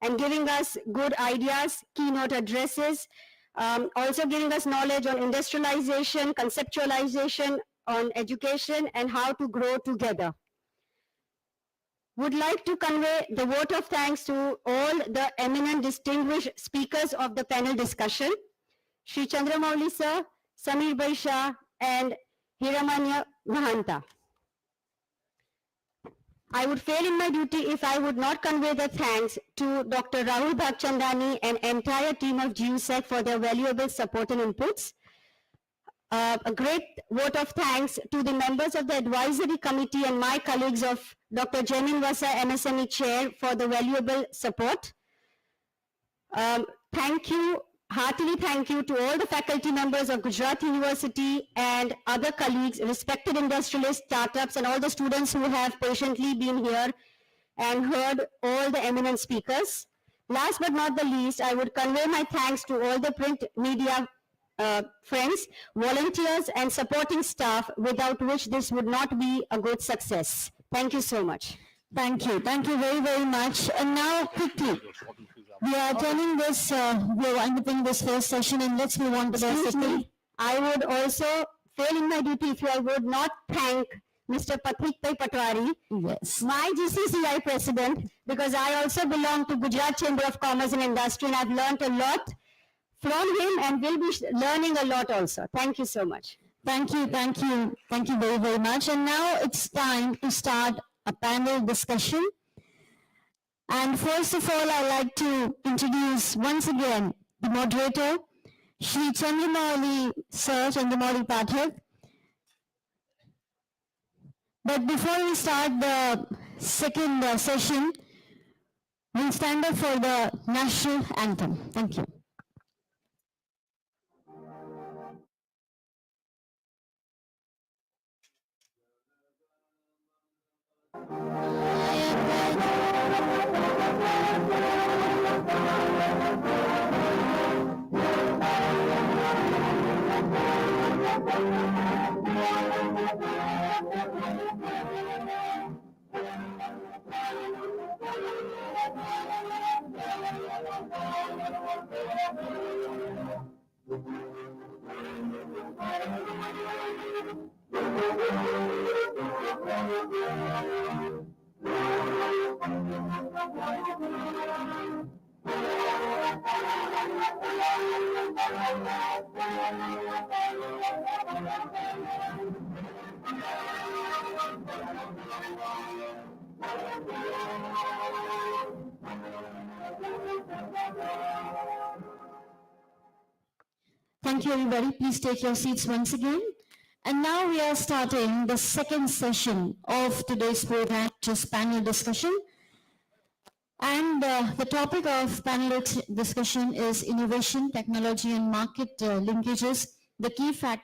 and giving us good ideas, keynote addresses, also giving us knowledge on industrialization, conceptualization, on education, and how to grow together. Would like to convey the vote of thanks to all the eminent distinguished speakers of the panel discussion, Shri Chandramouli sir, Samir Bhai Shah, and Hiramanya Mahanta. I would fail in my duty if I would not convey the thanks to Dr. Rahul Bhagchandani and entire team of GUSEC for their valuable support and inputs. A great vote of thanks to the members of the advisory committee and my colleagues of Dr. Jamin Vasa, MSME Chair, for the valuable support. Thank you, heartily thank you to all the faculty members of Gujarat University and other colleagues, respected industrialists, startups, and all the students who have patiently been here and heard all the eminent speakers. Last but not the least, I would convey my thanks to all the print media friends, volunteers, and supporting staff, without which this would not be a good success. Thank you so much. Thank you very, very much. And now quickly, we are turning this, we are winding this first session, and let's move on to the Excuse second. me, I would also fail in my duty if I would not thank Mr. Pathik Bhai Patwari, Yes. my GCCI president, because I also belong to Gujarat Chamber of Commerce and Industry, and I've learned a lot from him and will be learning a lot also. Thank you so much. Thank you very, very much. And now it's time to start a panel discussion. And first of all, I'd like to introduce once again the moderator, Shri Chandramouli Sir, Chandramouli Pathak. But before we start the second session, we'll stand up for the national anthem. Thank you. Thank you, everybody. Please take your seats once again. And now we are starting the second session of today's program, just panel discussion. And the topic of panel discussion is innovation, technology, and market linkages, the key factors